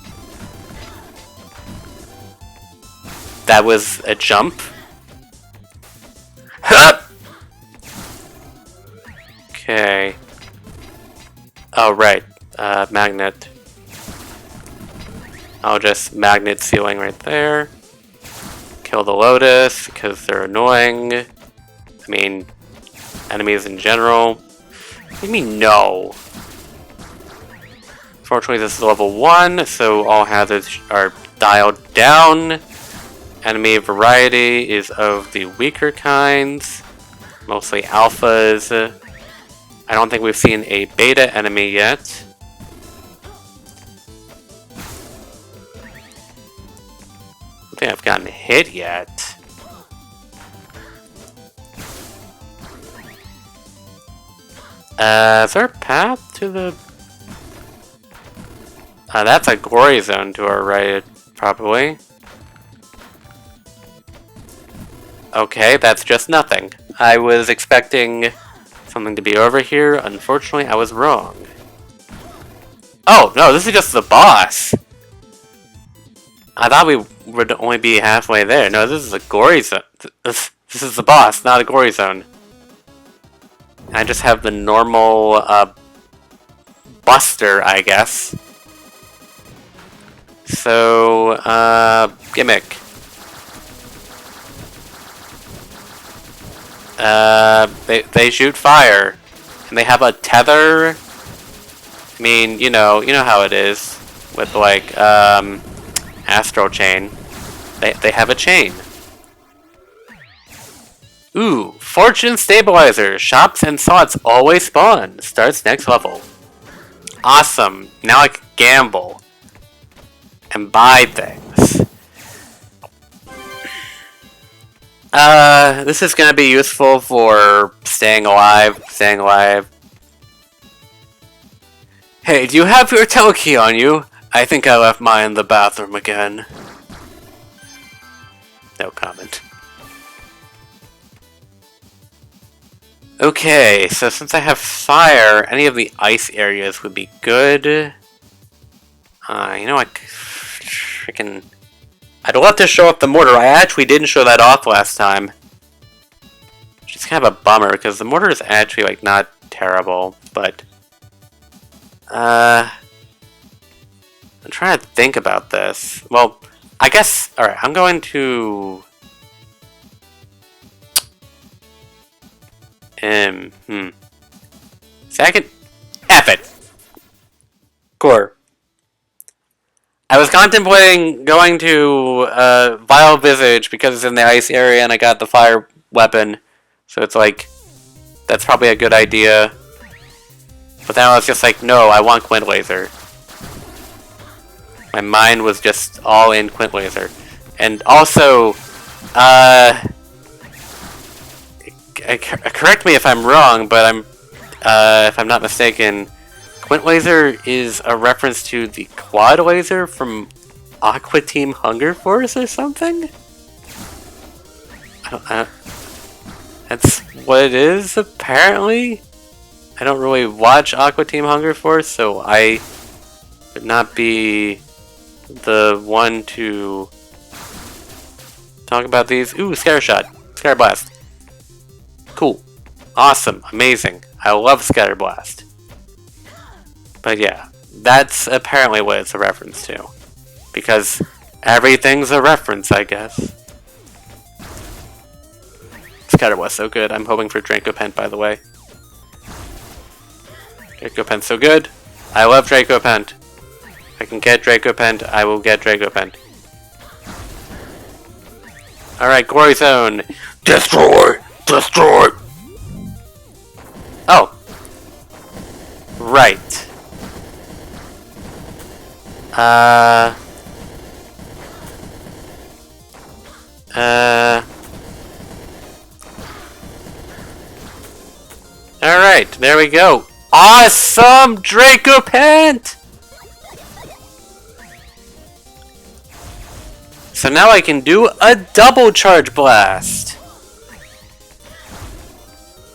That was a jump. Okay. Oh, right. Magnet. I'll just magnet ceiling right there. Kill the Lotus because they're annoying. I mean, enemies in general. What do you mean, no? Fortunately, this is level 1, so all hazards are dialed down. Enemy variety is of the weaker kinds, mostly alphas. I don't think we've seen a beta enemy yet. I don't think I've gotten hit yet. Is there a path to the... that's a glory zone to our right, probably. Okay, that's just nothing. I was expecting something to be over here. Unfortunately, I was wrong. Oh, no, this is just the boss. I thought we would only be halfway there. No, this is a glory zone. This is the boss, not a glory zone. I just have the normal, Buster, I guess. So, gimmick. They shoot fire. And they have a tether. I mean, you know how it is. With, like, Astral Chain. They have a chain. Ooh, Fortune Stabilizer. Shops and slots always spawn. Starts next level. Awesome. Now I can gamble. And buy things. This is gonna be useful for staying alive. Hey, do you have your telekey on you? I think I left mine in the bathroom again. No comment. Okay, so since I have fire, any of the ice areas would be good. You know, I'd love to show off the mortar. I actually didn't show that off last time. Which is kind of a bummer, because the mortar is actually, like, not terrible, but... I'm trying to think about this. Well, I guess... Alright, I'm going to... Second? F it! Core. I was contemplating going to Vile Visage because it's in the ice area and I got the fire weapon. So it's like, that's probably a good idea. But then I was just like, no, I want Quint Laser. My mind was just all in Quint Laser. And also, correct me if I'm wrong, but if I'm not mistaken, Quint Laser is a reference to the Quad Laser from Aqua Team Hunger Force or something? That's what it is, apparently? I don't really watch Aqua Team Hunger Force, so I would not be the one to talk about these. Ooh, Scare Shot. Scare Blast. Cool. Awesome. Amazing. I love Scatter Blast. But yeah, that's apparently what it's a reference to. Because everything's a reference, I guess. Scatter Blast so good. I'm hoping for Dracopent, by the way. Dracopent's so good. I love Dracopent. If I can get Dracopent, I will get Dracopent. Alright, Glory Zone. Destroy! Destroy! Oh. Right. Alright, there we go. Awesome Dracopant! So now I can do a double charge blast,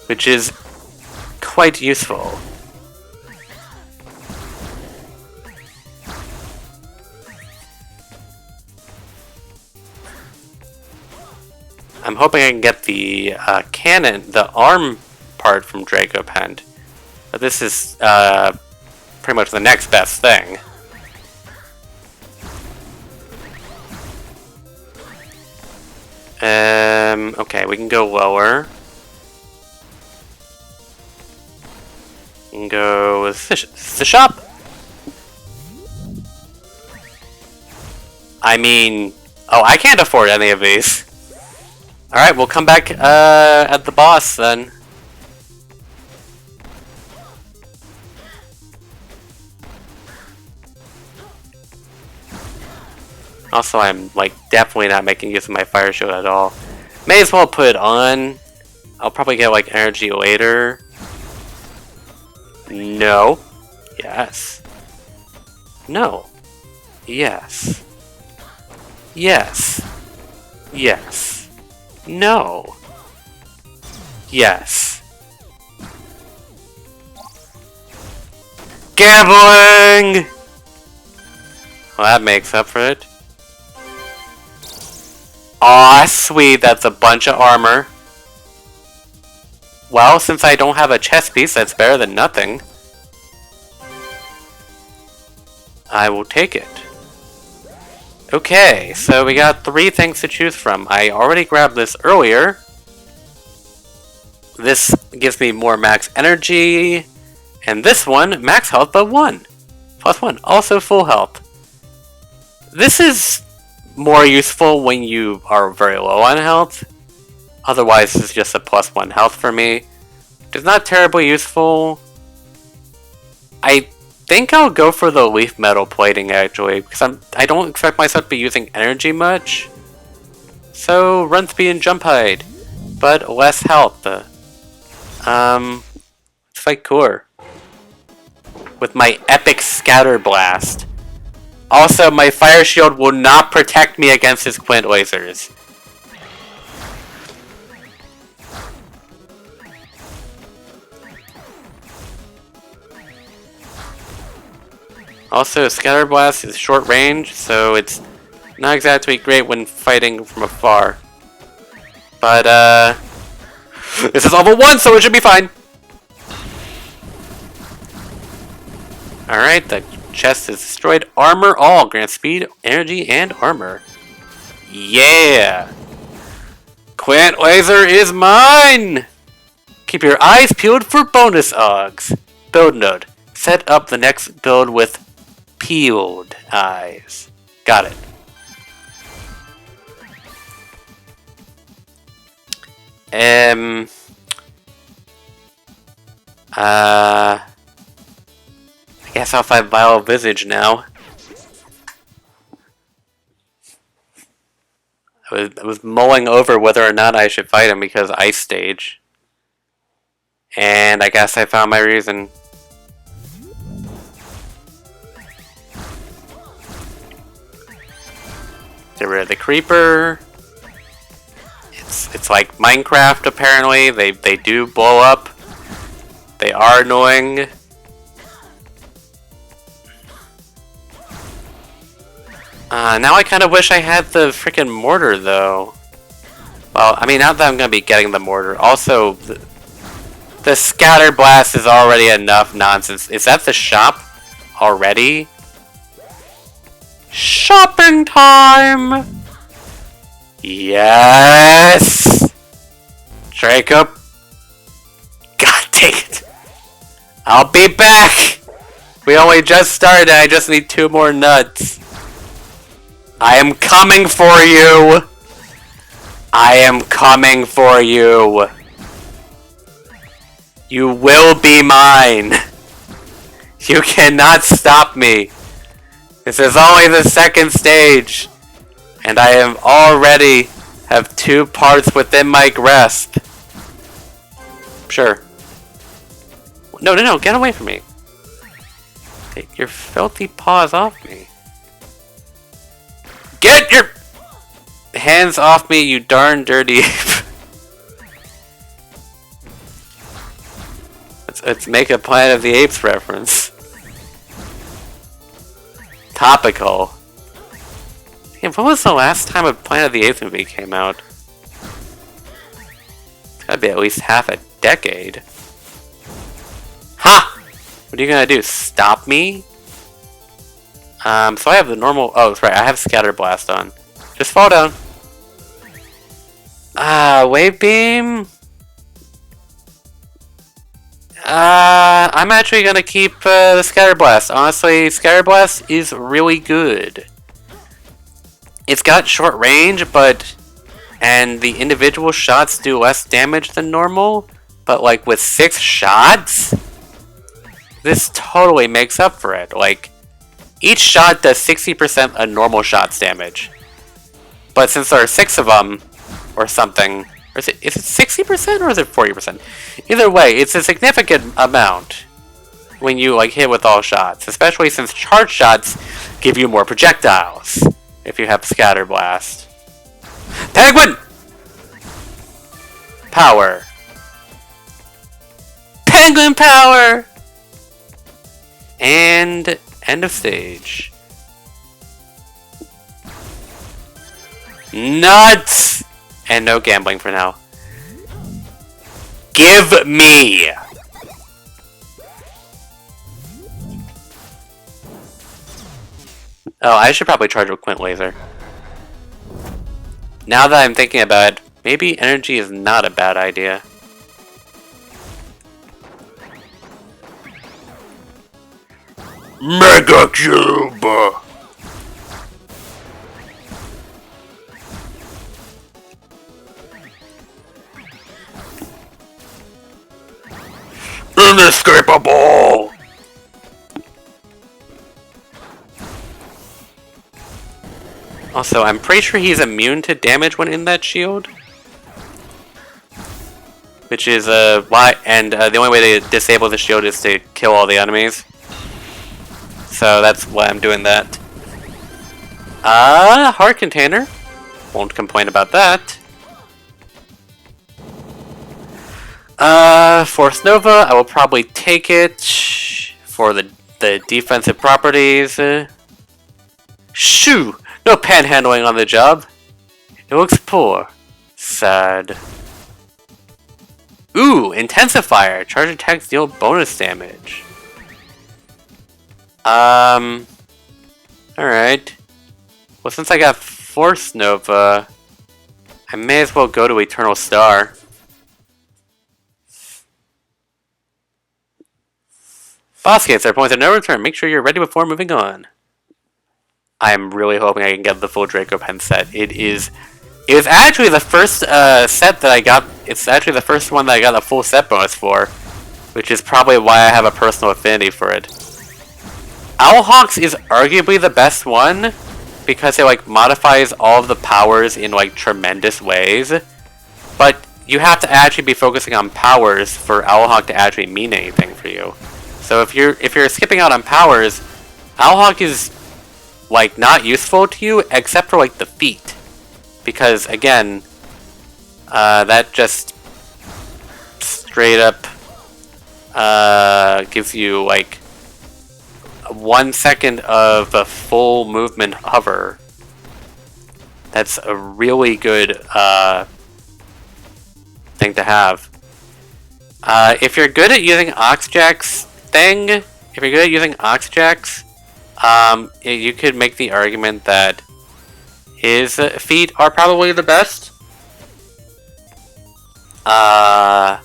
which is quite useful. I'm hoping I can get the cannon, the arm part from Dracopant, but this is pretty much the next best thing. Okay, we can go lower. We can go with the shop. I mean, oh, I can't afford any of these. Alright, we'll come back at the boss then. Also, I'm like definitely not making use of my fire shield at all. May as well put it on. I'll probably get like energy later. No. Yes. No. Yes. Yes. Yes. No. Yes. Gambling! Well, that makes up for it. Aw, sweet, that's a bunch of armor. Well, since I don't have a chest piece, that's better than nothing. I will take it. Okay, so we got 3 things to choose from. I already grabbed this earlier. This gives me more max energy. And this one, max health but 1. Plus 1, also full health. This is more useful when you are very low on health. Otherwise, it's just a plus 1 health for me. It's not terribly useful. I think I'll go for the leaf metal plating actually, because I don't expect myself to be using energy much. So run speed and jump height, but less health. It's like cooler. With my epic scatter blast. Also, my fire shield will not protect me against his quint lasers. Also, Scatter Blast is short range, so it's not exactly great when fighting from afar. But, this is level 1, so it should be fine! Alright, the chest is destroyed. Armor all. Grant speed, energy, and armor. Yeah! Quint Laser is mine! Keep your eyes peeled for bonus Augs. Build node. Set up the next build with peeled eyes. Got it. I guess I'll fight Vile Visage now. I was mulling over whether or not I should fight him because Ice Stage. And I guess I found my reason. Get rid of the creeper. It's like Minecraft apparently. They do blow up. They are annoying. Now I kind of wish I had the freaking mortar though. Well, I mean, not that I'm gonna be getting the mortar. Also, the scatter blast is already enough nonsense. Is that the shop already? Shopping time! Yes! Draco. God dang it. I'll be back! We only just started, I just need 2 more nuts. I am coming for you! I am coming for you! You will be mine! You cannot stop me! This is only the 2nd stage! And I am already have 2 parts within my grasp. Sure. No, no, no, get away from me. Take your filthy paws off me. Get your hands off me, you darn dirty ape. Let's make a Planet of the Apes reference. Topical. Damn, when was the last time a Planet of the Apes movie came out? It's gotta be at least half a decade. Ha! What are you gonna do? Stop me? So I have the normal... Oh, that's right, I have Scatter Blast on. Just fall down. Wave Beam? I'm actually gonna keep the Scatter Blast. Honestly, Scatter Blast is really good. It's got short range, and the individual shots do less damage than normal, but like with 6 shots, this totally makes up for it. Like, each shot does 60% of normal shots damage. But since there are 6 of them, or something, or is it 60% or is it 40%? Either way, it's a significant amount when you like hit with all shots, especially since charge shots give you more projectiles if you have Scatter Blast. Penguin! Power. Penguin power! And end of stage. Nuts! And no gambling for now. Give me! Oh, I should probably charge with Quint Laser. Now that I'm thinking about it, maybe energy is not a bad idea. Mega Cube! Inescapable! Also, I'm pretty sure he's immune to damage when in that shield. Which is why, and the only way to disable the shield is to kill all the enemies. So that's why I'm doing that. Heart container. Won't complain about that. Force Nova, I will probably take it for the defensive properties. Shoo! No panhandling on the job. It looks poor. Sad. Ooh, Intensifier. Charge attacks deal bonus damage. Alright. Well, since I got Force Nova, I may as well go to Eternal Star. Boss gates are points of no return. Make sure you're ready before moving on. I am really hoping I can get the full Draco Pen set. It is actually the first set that I got. It's actually the first one that I got a full set bonus for, which is probably why I have a personal affinity for it. Owlhawks is arguably the best one because it like modifies all of the powers in like tremendous ways, but you have to actually be focusing on powers for Owlhawk to actually mean anything for you. So if you're skipping out on powers, Owlhawk is like not useful to you except for like the feat, because again, that just straight up gives you like 1 second of a full movement hover. That's a really good thing to have. If you're good at using Oxjack's thing, you could make the argument that his feet are probably the best. Man,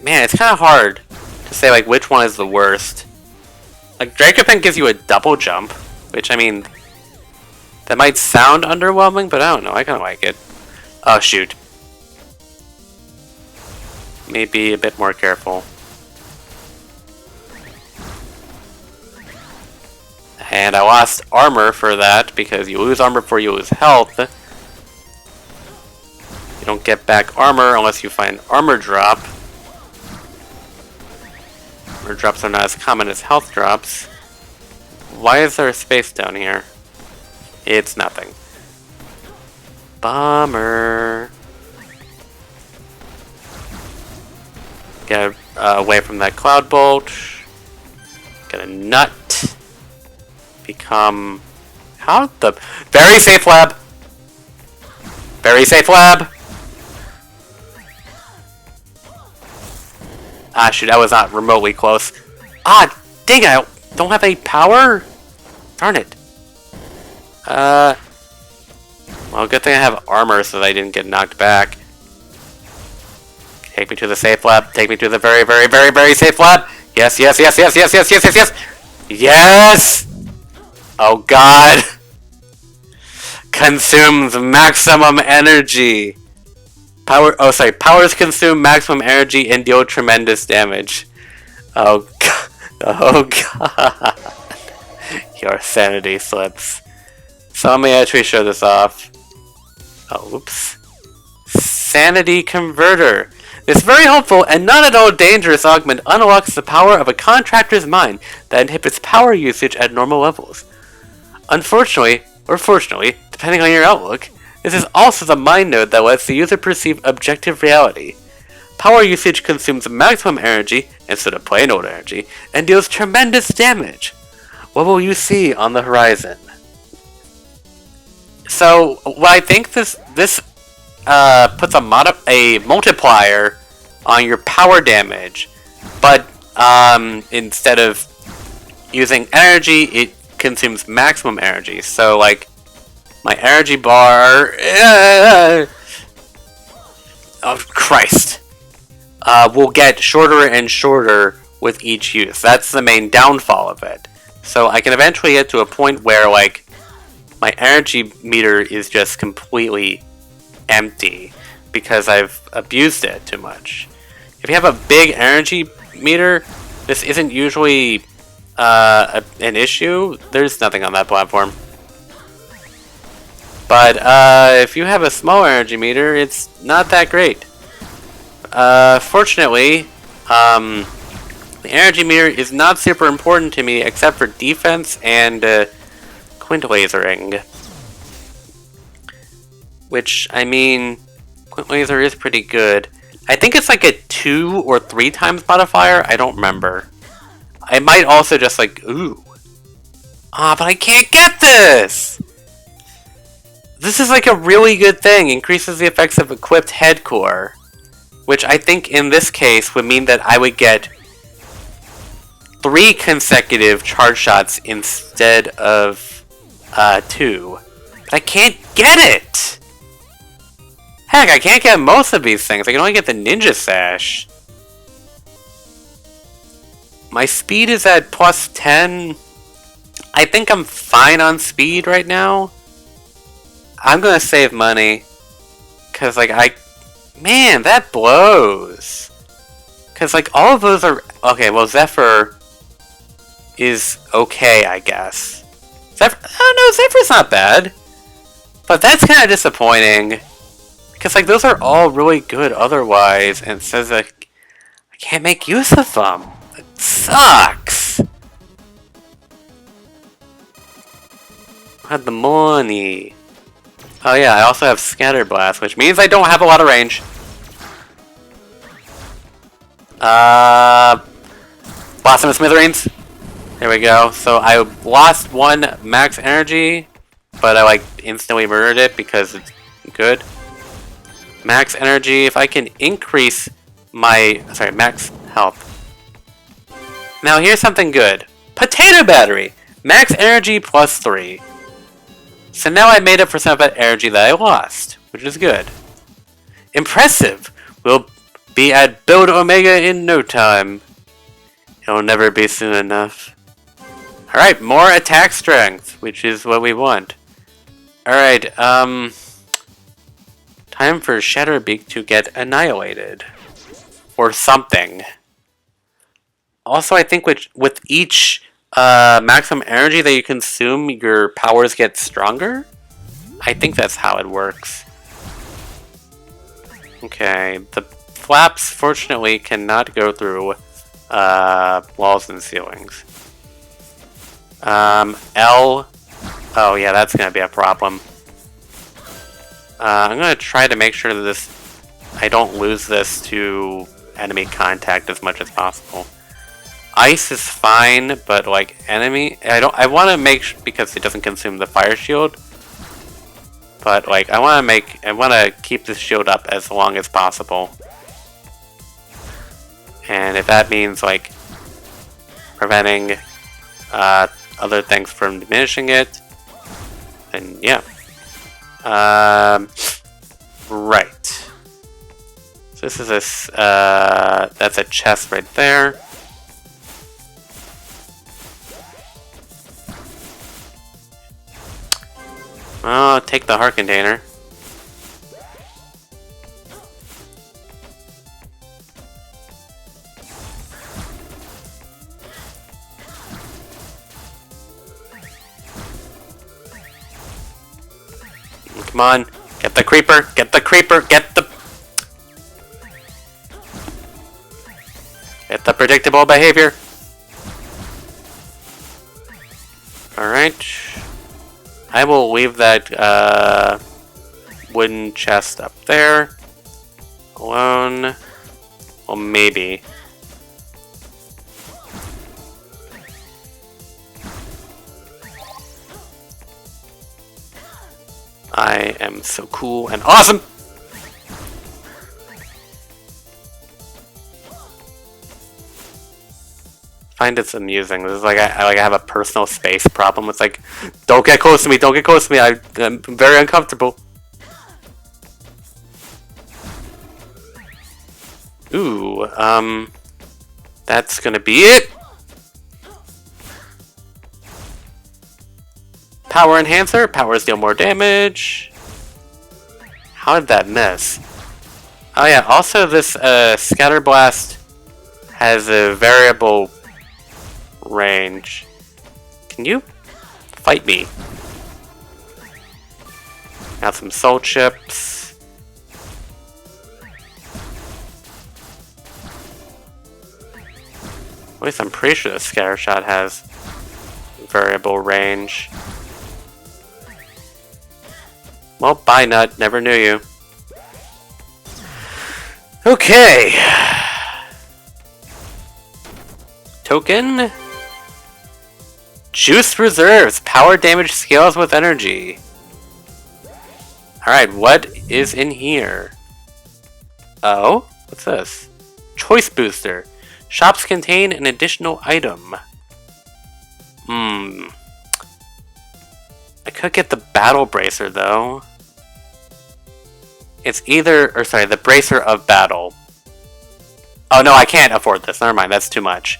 it's kind of hard to say like which one is the worst. Like Dracopen gives you a double jump, which I mean, that might sound underwhelming, but I don't know. I kind of like it. Oh shoot. Maybe a bit more careful. And I lost armor for that, because you lose armor before you lose health. You don't get back armor unless you find armor drop. or drops are not as common as health drops. Why is there a space down here? It's nothing. Bummer. Get away from that cloud bolt. Get a nut. Become... How the... Very safe lab! Very safe lab! Ah, shoot, that was not remotely close. Ah, dang it, I don't have any power? Darn it. Well, good thing I have armor so that I didn't get knocked back. Take me to the safe lab. Take me to the very, very, very, very safe lab. Yes, yes, yes, yes, yes, yes, yes, yes, yes! Yes! Oh, God. Consumes maximum energy. Powers consume maximum energy and deal tremendous damage. Oh God. Oh God. Your sanity slips. So let me actually show this off. Oh, oops. Sanity Converter. This very helpful and not at all dangerous augment unlocks the power of a contractor's mind that inhibits power usage at normal levels. Unfortunately, or fortunately, depending on your outlook, this is also the mind node that lets the user perceive objective reality. Power usage consumes maximum energy instead of plain old energy, and deals tremendous damage. What will you see on the horizon? So, what I think this puts a multiplier on your power damage, but instead of using energy, it consumes maximum energy. So, like, my energy bar... oh, Christ. Will get shorter and shorter with each use. That's the main downfall of it. So I can eventually get to a point where, like, my energy meter is just completely empty because I've abused it too much. If you have a big energy meter, this isn't usually an issue. There's nothing on that platform. But if you have a small energy meter, it's not that great. Fortunately, the energy meter is not super important to me except for defense and quint lasering. Which, I mean, quint laser is pretty good. I think it's like a 2 or 3 times modifier. I don't remember. I might also just like, ooh. Ah, but I can't get this! This is like a really good thing. Increases the effects of equipped head core. Which I think in this case would mean that I would get 3 consecutive charge shots instead of 2. But I can't get it! Heck, I can't get most of these things. I can only get the Ninja Sash. My speed is at plus 10. I think I'm fine on speed right now. I'm gonna save money. Cause like man, that blows. Cause like all of those are okay, well Zephyr is okay, I guess. Oh no, Zephyr's not bad. But that's kinda disappointing. Because like those are all really good otherwise, and it says that I can't make use of them. It sucks. I had the money. Oh yeah, I also have Scatter Blast, which means I don't have a lot of range. Blast him to smithereens. There we go. So I lost 1 max energy, but I like instantly murdered it because it's good. Max energy, if I can increase my, max health. Now here's something good. Potato Battery! Max energy plus 3. So now I made up for some of that energy that I lost, which is good. Impressive! We'll be at Build Omega in no time. It'll never be soon enough. Alright, more attack strength, which is what we want. Alright, time for Shatterbeak to get annihilated. Or something. Also, I think with each maximum energy that you consume, your powers get stronger? I think that's how it works. Okay, the flaps fortunately cannot go through walls and ceilings. L. Oh yeah, that's gonna be a problem. I'm gonna try to make sure that I don't lose this to enemy contact as much as possible. Ice is fine, but like enemy, I want to make because it doesn't consume the fire shield. But like I want to keep this shield up as long as possible. And if that means like preventing other things from diminishing it, then yeah. Right. So this is that's a chest right there. Oh, take the heart container. Come on, get the creeper, get the creeper, get the predictable behavior. Alright. I will leave that wooden chest up there alone. Well, maybe. I am so cool and awesome! I find it's amusing. This is like I have a personal space problem. It's like, don't get close to me, don't get close to me. I'm very uncomfortable. Ooh, that's gonna be it. Power enhancer, powers deal more damage. How did that miss? Oh yeah, also this scatter blast has a variable range. Can you fight me? Got some soul chips. At least I'm pretty sure the scatter shot has variable range. Well, bye Nut, never knew you. Okay. Token. Juice reserves. Power damage scales with energy. Alright, what is in here? Oh, what's this? Choice booster. Shops contain an additional item. I could get the battle bracer though. It's either, or sorry, the bracer of battle. Oh no, I can't afford this. Never mind, that's too much.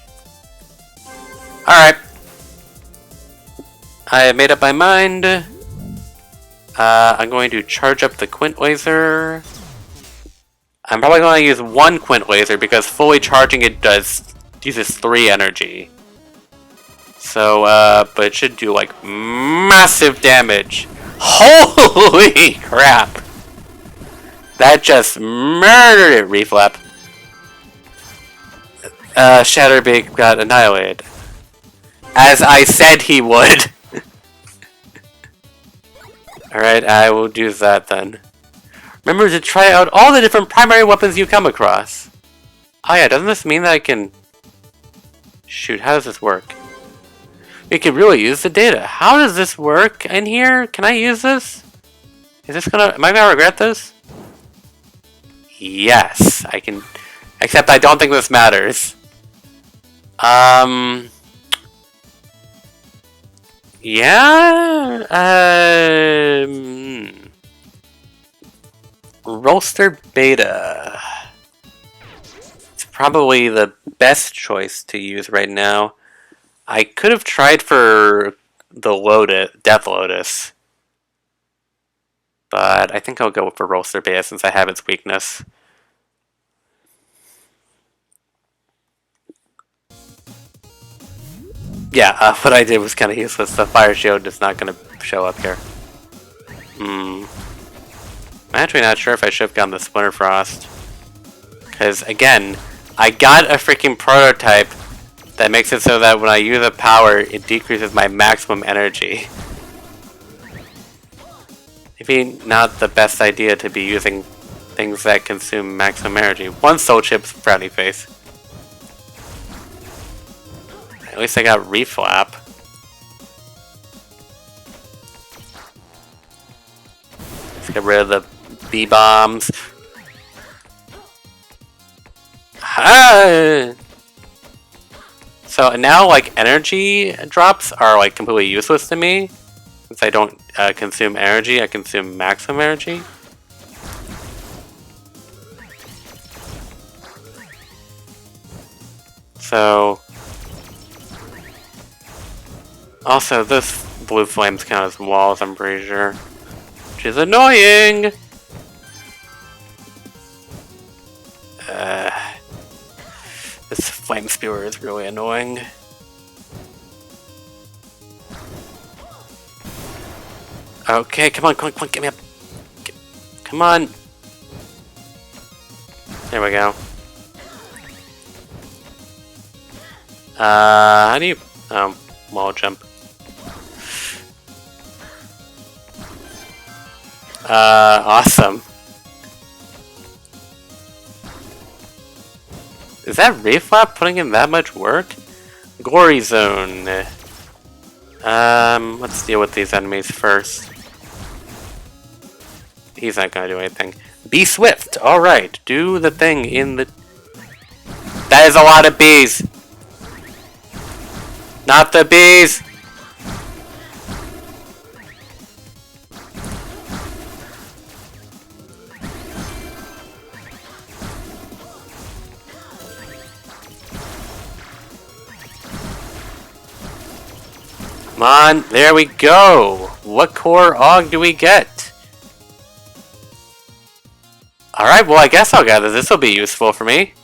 Alright. I made up my mind. I'm going to charge up the Quint Laser. I'm probably going to use one Quint Laser because fully charging it uses 3 energy. So, but it should do like massive damage. Holy crap! That just murdered it, Reflap. Shatterbig got annihilated. As I said he would. Alright, I will do that then. Remember to try out all the different primary weapons you come across. Oh yeah, doesn't this mean that I can... Shoot, how does this work? We could really use the data. How does this work in here? Can I use this? Is this gonna... Am I gonna regret this? Yes, I can... Except I don't think this matters. Yeah? Rollster Beta. It's probably the best choice to use right now. I could have tried for the Death Lotus. But I think I'll go for Rollster Beta since I have its weakness. Yeah, what I did was kind of useless. The fire shield is not going to show up here. I'm actually not sure if I should have gotten the Splinter Frost. Because, again, I got a freaking prototype that makes it so that when I use a power, it decreases my maximum energy. Maybe not the best idea to be using things that consume maximum energy. One soul chip's frowny face. At least I got reflap. Let's get rid of the B-bombs. Ah! So now, like, energy drops are, like, completely useless to me. Since I don't consume energy, I consume maximum energy. So... Also, this blue flames count as walls, I'm pretty sure. Which is annoying! This flame spewer is really annoying. Okay, come on, get me up. Come on. There we go. How do you... Oh, wall jump. Awesome. Is that reflap putting in that much work? Gory zone. Let's deal with these enemies first. He's not gonna do anything. Be swift! Alright, do the thing in the... That is a lot of bees! Not the bees! Come on, there we go! What core AUG do we get? Alright, well I guess I'll gather this will be useful for me.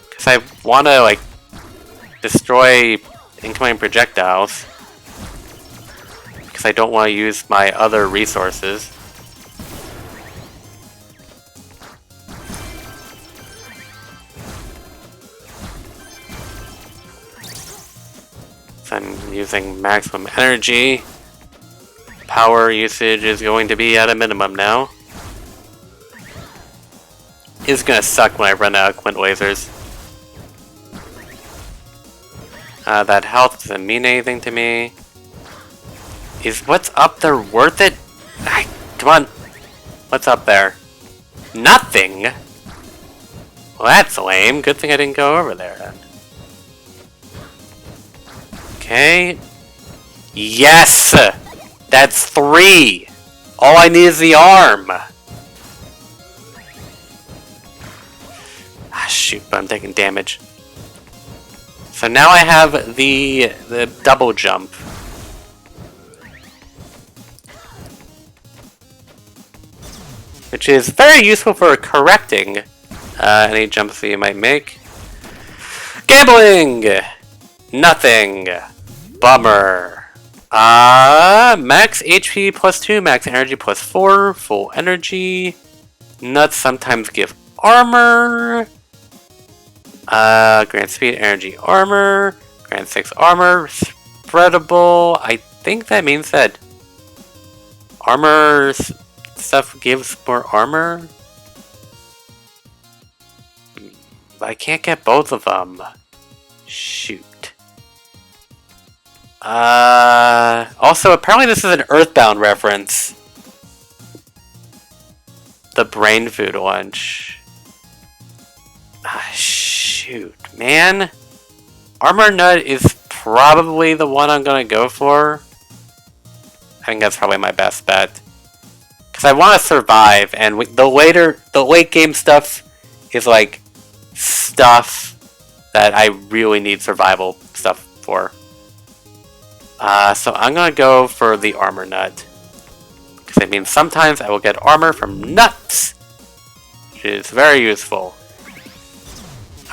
Because I want to, like, destroy incoming projectiles. Because I don't want to use my other resources. So I'm using maximum energy. Power usage is going to be at a minimum now. It's gonna suck when I run out of Quint lasers. That health doesn't mean anything to me. Is what's up there worth it? Come on. What's up there? Nothing? Well, that's lame. Good thing I didn't go over there then. Okay. Yes! That's 3! All I need is the arm! Ah, shoot, but I'm taking damage. So now I have the double jump. Which is very useful for correcting any jumps that you might make. Gambling! Nothing. Bummer. Max HP plus 2, max energy plus 4, full energy. Nuts sometimes give armor. Grant speed, energy, armor. Grant 6 armor. Spreadable. I think that means that armor stuff gives more armor. But I can't get both of them. Shoot. Also, apparently this is an Earthbound reference. The brain food lunch. Shoot, man. Armor Nut is probably the one I'm gonna go for. I think that's probably my best bet. Because I want to survive, and the late game stuff is like stuff that I really need survival stuff for. So I'm gonna go for the Armor Nut. Because it means sometimes I will get armor from nuts! Which is very useful.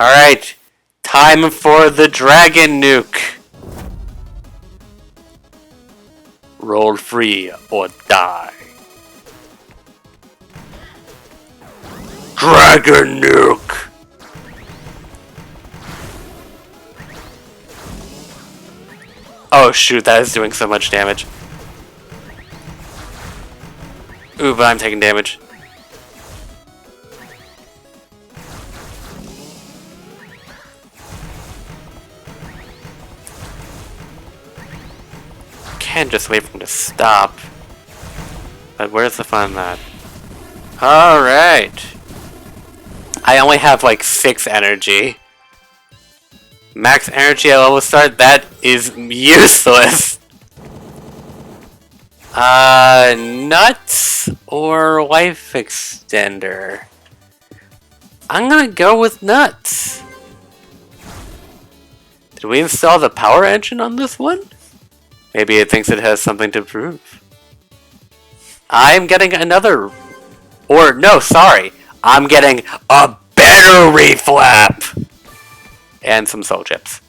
Alright, time for the Dragon Nuke! Roll free or die. Dragon Nuke! Oh shoot, that is doing so much damage. Ooh, but I'm taking damage. Can't just wait for him to stop. But where's the fun in that? Alright. I only have like 6 energy. Max energy at level start? That is useless. Nuts or life extender? I'm gonna go with nuts. Did we install the power engine on this one? Maybe it thinks it has something to prove. I'm getting another... Or, no, sorry. I'm getting a better reflap! And some soul chips.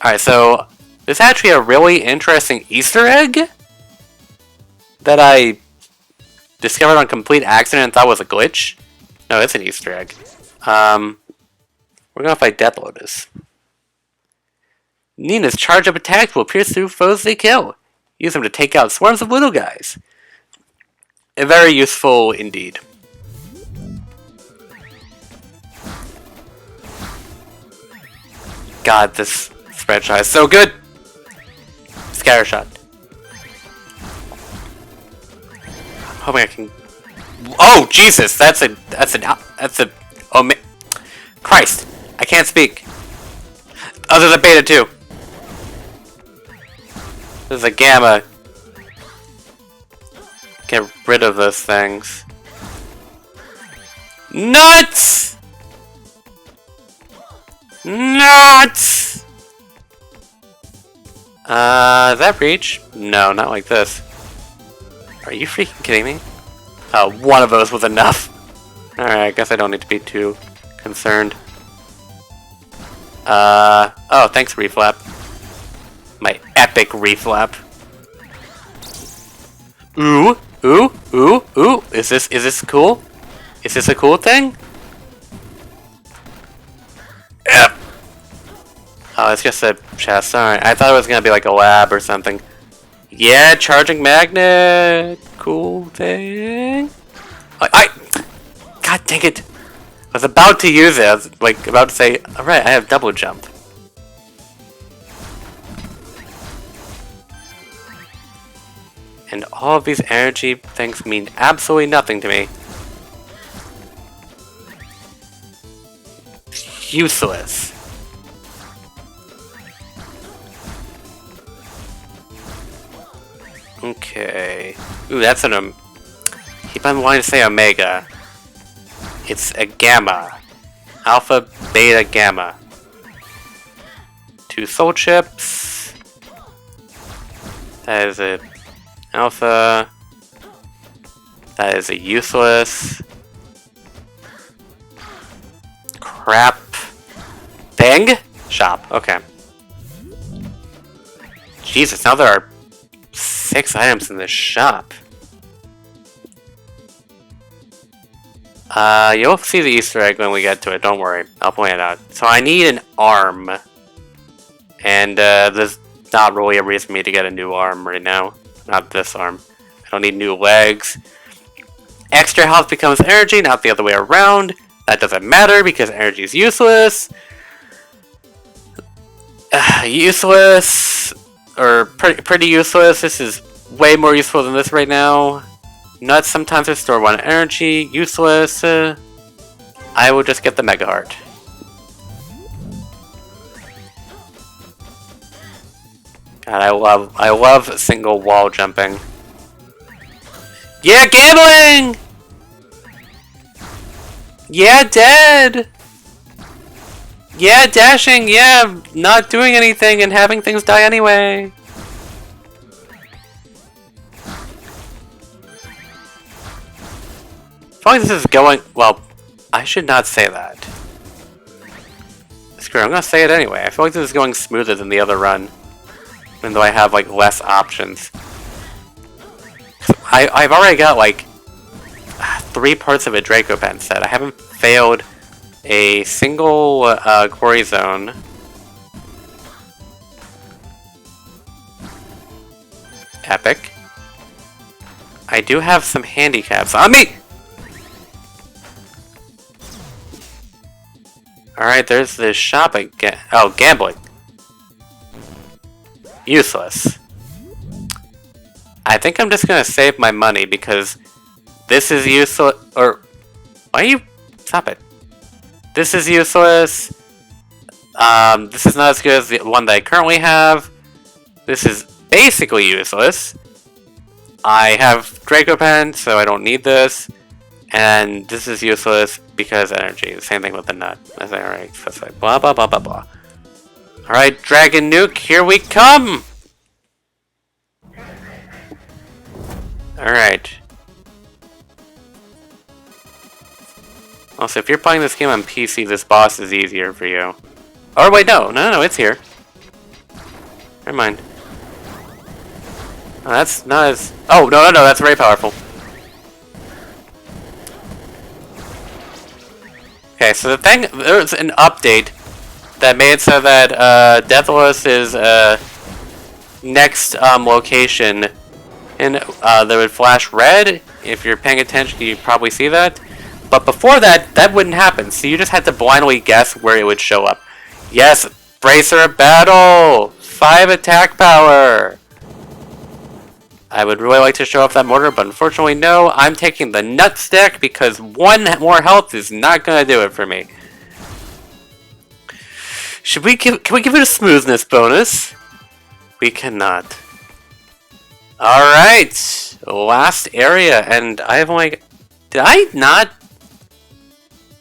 Alright, so... This is actually a really interesting Easter egg that I discovered on complete accident and thought was a glitch. No, it's an Easter egg. We're gonna fight Death Lotus. Nina's charge-up attacks will pierce through foes they kill. Use them to take out swarms of little guys. Very useful indeed. God, this spread shot is so good! Scatter shot. Hoping I can... Oh, Jesus! That's a... Oh, Christ! I can't speak. Oh, there's a beta too. There's a gamma. Get rid of those things. Nuts! Nuts! Is that reach? No, not like this. Are you freaking kidding me? Oh, one of those was enough. Alright, I guess I don't need to be too concerned. Oh, thanks, Reflap. My epic Reflap. Ooh, ooh, ooh, ooh. Is this cool? Is this a cool thing? Yep. Oh, it's just a chest. Alright, I thought it was gonna be like a lab or something. Yeah, charging magnet. Cool thing. God dang it. I was about to use it. I was like about to say, alright, I have double jump. And all of these energy things mean absolutely nothing to me. Useless. Okay. Ooh, that's an keep on wanting to say Omega. It's a Gamma. Alpha, Beta, Gamma. 2 soul chips. That is a Alpha. That is a useless. Crap. Thing? Shop. Okay. Jesus, now there are 6 items in this shop. You'll see the Easter egg when we get to it, don't worry. I'll point it out. So I need an arm. And there's not really a reason for me to get a new arm right now. Not this arm. I don't need new legs. Extra health becomes energy, not the other way around. That doesn't matter because energy is useless. Useless. Or pretty useless. This is way more useful than this right now. Nuts sometimes restore 1 energy. Useless. I will just get the Mega Heart. God, I love single wall jumping. Yeah, gambling! Yeah, dead! Yeah, dashing, yeah, not doing anything and having things die anyway. As long as this is going... Well, I should not say that. Screw it, I'm gonna say it anyway. I feel like this is going smoother than the other run. Even though I have, like, less options. I've already got, like, 3 parts of a Dracopan set. I haven't failed a single quarry zone. Epic. I do have some handicaps on me! Alright, there's this shop again. Oh, gambling. Useless. I think I'm just gonna save my money because this is useless. Or, why are you? Stop it. This is useless. This is not as good as the one that I currently have. This is basically useless. I have Dracopan, so I don't need this. And this is useless because energy. Same thing with the nut. That's alright. That's like blah blah blah blah blah. Alright, Dragon Nuke, here we come! Alright. Also, if you're playing this game on PC, this boss is easier for you. Oh wait, no, it's here. Never mind. Oh, that's not as... Oh, no, that's very powerful. Okay, so the thing... There's an update that made so that Deathless's next location, and that would flash red. If you're paying attention, you probably see that. But before that, that wouldn't happen, so you just had to blindly guess where it would show up. Yes, Bracer of Battle! 5 attack power! I would really like to show off that mortar, but unfortunately no. I'm taking the nut stick because 1 more health is not gonna do it for me. Can we give it a smoothness bonus? We cannot. Alright! Last area, and I have only... Did I not?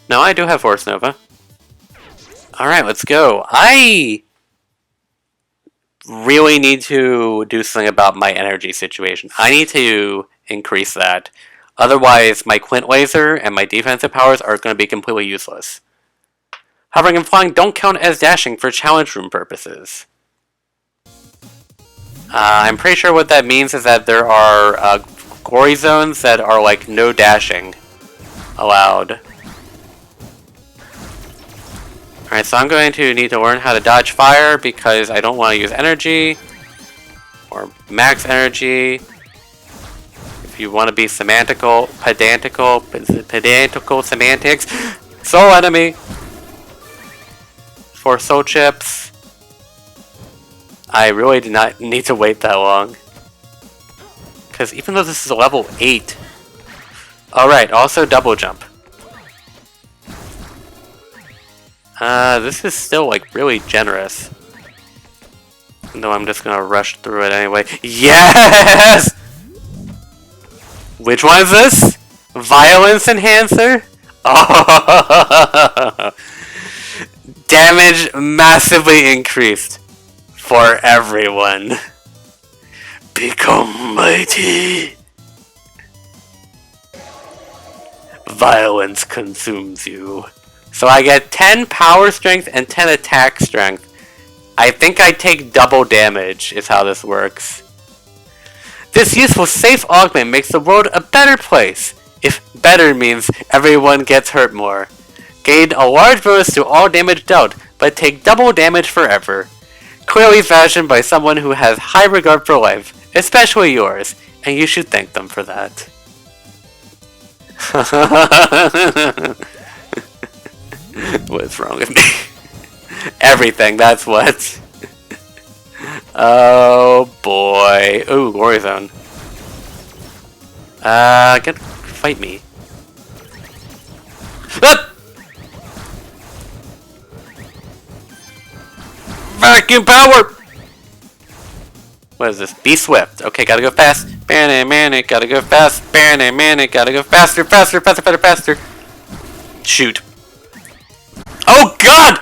No, I do have Force Nova. Alright, let's go. I really need to do something about my energy situation. I need to increase that. Otherwise, my Quint Laser and my defensive powers are going to be completely useless. Hovering and flying don't count as dashing for challenge room purposes. I'm pretty sure what that means is that there are glory zones that are like no dashing allowed. Alright, so I'm going to need to learn how to dodge fire because I don't want to use energy or max energy. If you want to be pedantical semantics. Soul enemy! For soul chips. I really did not need to wait that long. Because even though this is a level 8. Alright, also double jump. This is still like really generous. Though I'm just gonna rush through it anyway. Yes! Which one is this? Violence Enhancer? Oh! Damage massively increased for everyone. Become mighty. Violence consumes you. So I get 10 power strength and 10 attack strength. I think I take double damage is how this works. This useful safe augment makes the world a better place. If better means everyone gets hurt more. Gain a large bonus to all damage dealt, but take double damage forever. Clearly fashioned by someone who has high regard for life, especially yours, and you should thank them for that. What's wrong with me? Everything, that's what. Oh boy. Ooh, Glory Zone. Fight me. Ah! Vacuum power! What is this? Be swift. Okay, gotta go fast. Man, gotta go fast. Man, gotta go faster. Shoot. Oh god!